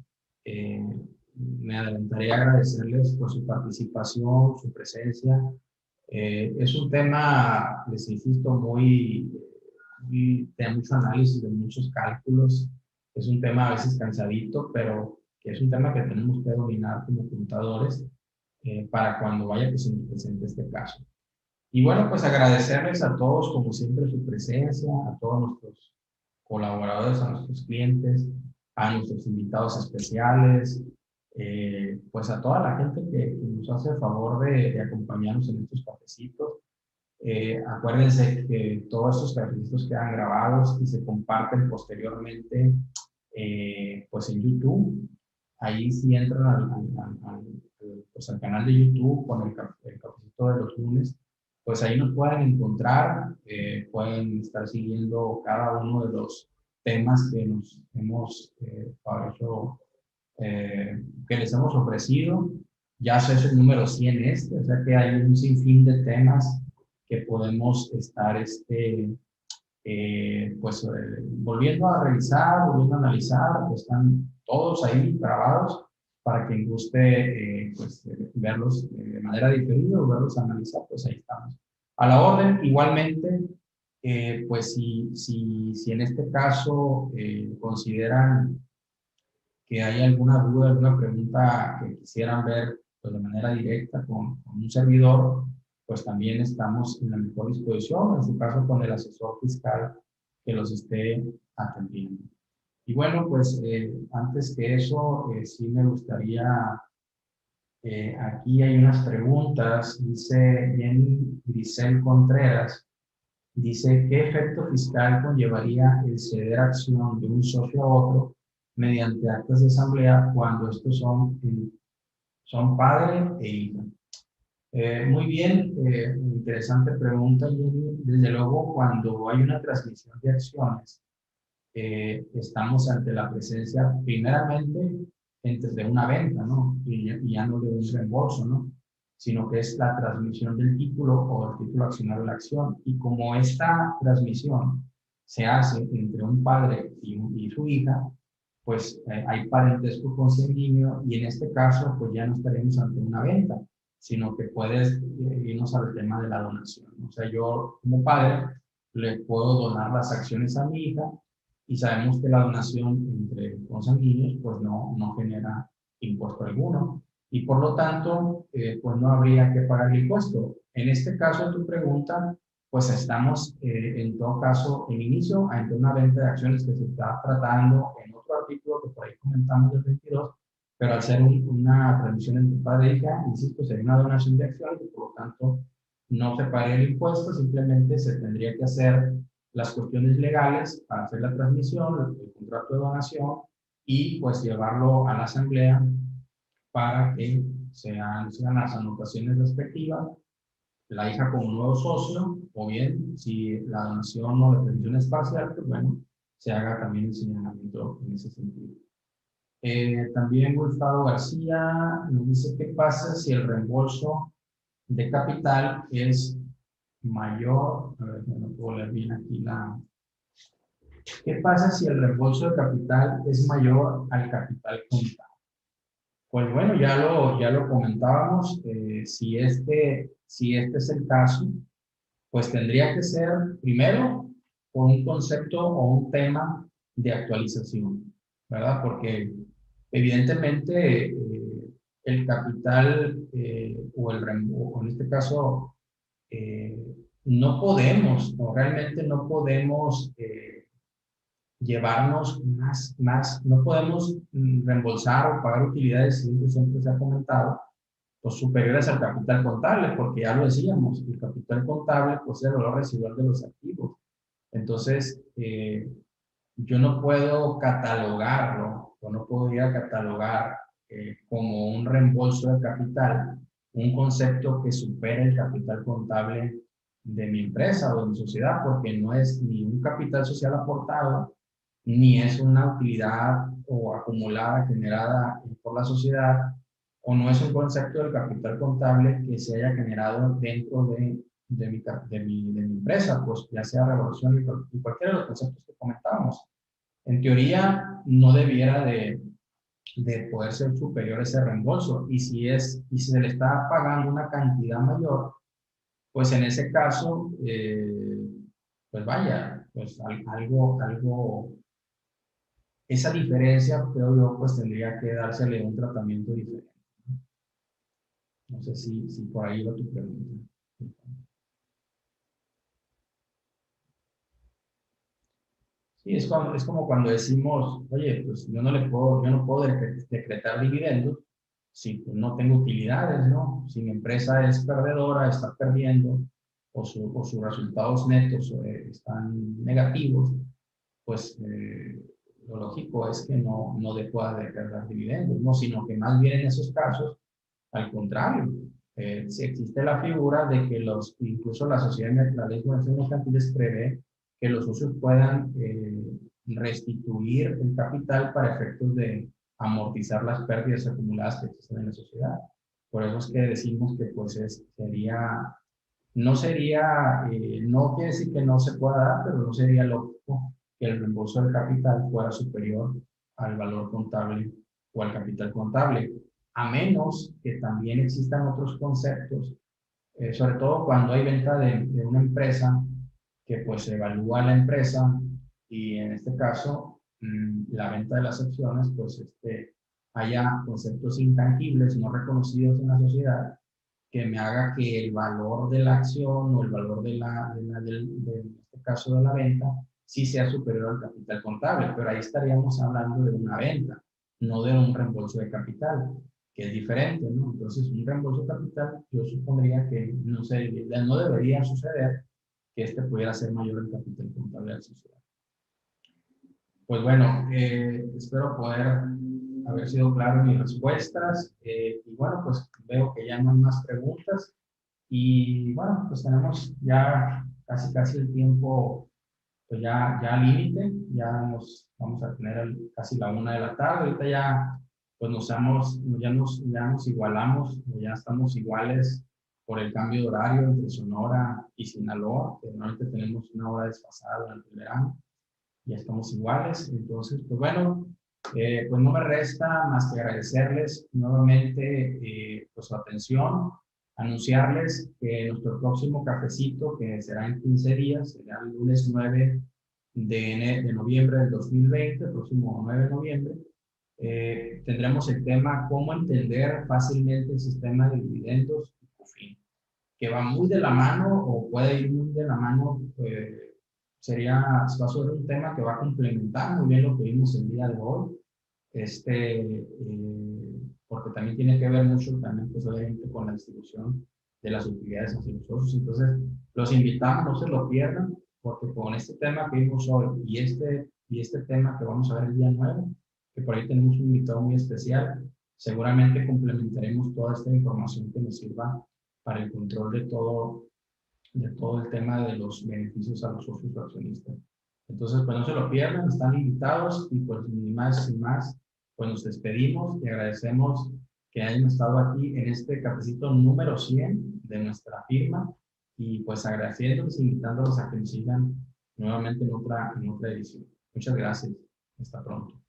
me adelantaría a agradecerles por su participación, su presencia. Es un tema, les insisto, de mucho análisis, de muchos cálculos. Es un tema a veces cansadito, pero que es un tema que tenemos que dominar como contadores. para cuando vaya que se nos presente este caso. Y bueno, pues agradecerles a todos, como siempre, su presencia, a todos nuestros colaboradores, a nuestros clientes, a nuestros invitados especiales, pues a toda la gente que nos hace el favor de acompañarnos en estos cafecitos. Acuérdense que todos estos cafecitos quedan grabados y se comparten posteriormente pues en YouTube. Ahí si entran pues al canal de YouTube con el cafecito de los lunes, pues ahí nos pueden encontrar, pueden estar siguiendo cada uno de los temas que nos hemos hecho, que les hemos ofrecido. Ya es el número 100 o sea que hay un sinfín de temas que podemos estar pues volviendo a revisar, volviendo a analizar, pues están todos ahí grabados para quien guste pues, verlos de manera diferida o verlos analizar, pues ahí estamos. A la orden, igualmente, pues si en este caso consideran que hay alguna duda, alguna pregunta que quisieran ver pues, de manera directa con un servidor, pues también estamos en la mejor disposición, en su caso con el asesor fiscal que los esté atendiendo. Y bueno, pues antes que eso, sí me gustaría, aquí hay unas preguntas, dice Jenny Grisel Contreras, dice, ¿qué efecto fiscal conllevaría el ceder acción de un socio a otro mediante actas de asamblea cuando estos son padre e hija? Muy bien, interesante pregunta, Jenny. Desde luego, cuando hay una transmisión de acciones, estamos ante la presencia, primeramente, de una venta, ¿no? Y ya no de un reembolso, ¿no? Sino que es la transmisión del título o del título accionario de la acción. Y como esta transmisión se hace entre un padre y su hija, pues hay parentesco consanguíneo y en este caso, pues ya no estaremos ante una venta, sino que puedes irnos al tema de la donación. O sea, yo como padre le puedo donar las acciones a mi hija y sabemos que la donación entre consanguíneos pues no genera impuesto alguno y por lo tanto pues no habría que pagar el impuesto. En este caso de tu pregunta, pues estamos en todo caso en inicio ante una venta de acciones que se está tratando en otro artículo que por ahí comentamos del 22, pero al ser una transmisión entre padre e hija, insisto, sería una donación de acciones y por lo tanto no se pagaría el impuesto, simplemente se tendría que hacer las cuestiones legales para hacer la transmisión, el contrato de donación y pues llevarlo a la asamblea para que sean las anotaciones respectivas, la hija como nuevo socio, o bien si la donación o la transmisión es parcial, pues bueno, se haga también el señalamiento en ese sentido. También Gustavo García nos dice qué pasa si el reembolso de capital es mayor, a ver, no puedo leer bien aquí ¿qué pasa si el reembolso de capital es mayor al capital contable? Pues bueno, ya lo comentábamos, si este es el caso, pues tendría que ser primero por un concepto o un tema de actualización, ¿verdad? Porque evidentemente el capital o el reembolso, en este caso, eh, no podemos, o realmente no podemos llevarnos no podemos reembolsar o pagar utilidades, siempre se ha comentado, pues superiores al capital contable, porque ya lo decíamos, el capital contable pues es el valor residual de los activos. Entonces, yo no puedo catalogarlo, o no podría catalogar como un reembolso de capital, un concepto que supere el capital contable de mi empresa o de mi sociedad, porque no es ni un capital social aportado, ni es una utilidad o acumulada generada por la sociedad, o no es un concepto del capital contable que se haya generado dentro de mi empresa, pues ya sea revolución y cualquiera de los conceptos que comentábamos. En teoría, no debiera de poder ser superior ese reembolso. Y si se le está pagando una cantidad mayor, pues en ese caso, pues vaya, pues esa diferencia, creo yo, pues tendría que dársele un tratamiento diferente. No sé si por ahí va tu pregunta. Sí, es como cuando decimos, oye, pues yo no puedo decretar dividendos si pues, no tengo utilidades, ¿no? Si mi empresa es perdedora, está perdiendo, o sus resultados netos están negativos, pues lo lógico es que no pueda declarar dividendos, ¿no? Sino que más bien en esos casos, al contrario, si existe la figura de que incluso la sociedad de la ley de organizaciones mercantiles prevé que los socios puedan restituir el capital para efectos de amortizar las pérdidas acumuladas que existen en la sociedad. Por eso es que decimos que pues no quiere decir que no se pueda dar, pero no sería lógico que el reembolso del capital fuera superior al valor contable o al capital contable, a menos que también existan otros conceptos, sobre todo cuando hay venta de una empresa, que pues se evalúa la empresa y en este caso la venta de las acciones, pues haya conceptos intangibles no reconocidos en la sociedad que me haga que el valor de la acción o el valor en este caso de la venta, sí sea superior al capital contable, pero ahí estaríamos hablando de una venta, no de un reembolso de capital, que es diferente, ¿no? Entonces, un reembolso de capital, yo supondría que no debería suceder que pudiera ser mayor el capital contable de la sociedad. Pues bueno, espero poder haber sido claro en mis respuestas. Y bueno, pues veo que ya no hay más preguntas. Y bueno, pues tenemos ya casi el tiempo, pues ya límite. Ya nos vamos a tener casi la 1 de la tarde. Ahorita ya, pues ya nos igualamos, ya estamos iguales por el cambio de horario entre Sonora y Sinaloa, que normalmente tenemos una hora desfasada durante el verano. Ya estamos iguales. Entonces, pues bueno, pues no me resta más que agradecerles nuevamente pues su atención, anunciarles que nuestro próximo cafecito, que será en 15 días, será el lunes 9 de noviembre del 2020, el próximo 9 de noviembre, tendremos el tema cómo entender fácilmente el sistema de dividendos y CUFIN, que va muy de la mano o puede ir muy de la mano. Va a ser un tema que va a complementar muy bien lo que vimos el día de hoy, porque también tiene que ver mucho también, pues obviamente, con la distribución de las utilidades hacia los socios. Entonces, los invitamos, no se lo pierdan, porque con este tema que vimos hoy y este tema que vamos a ver el día 9, que por ahí tenemos un invitado muy especial, seguramente complementaremos toda esta información que nos sirva para el control de todo el tema de los beneficios a los socios accionistas. Entonces, pues no se lo pierdan, están invitados y pues sin más, pues nos despedimos y agradecemos que hayan estado aquí en este cafecito número 100 de nuestra firma y pues agradeciéndoles, invitándolos a que nos sigan nuevamente en otra edición. Muchas gracias. Hasta pronto.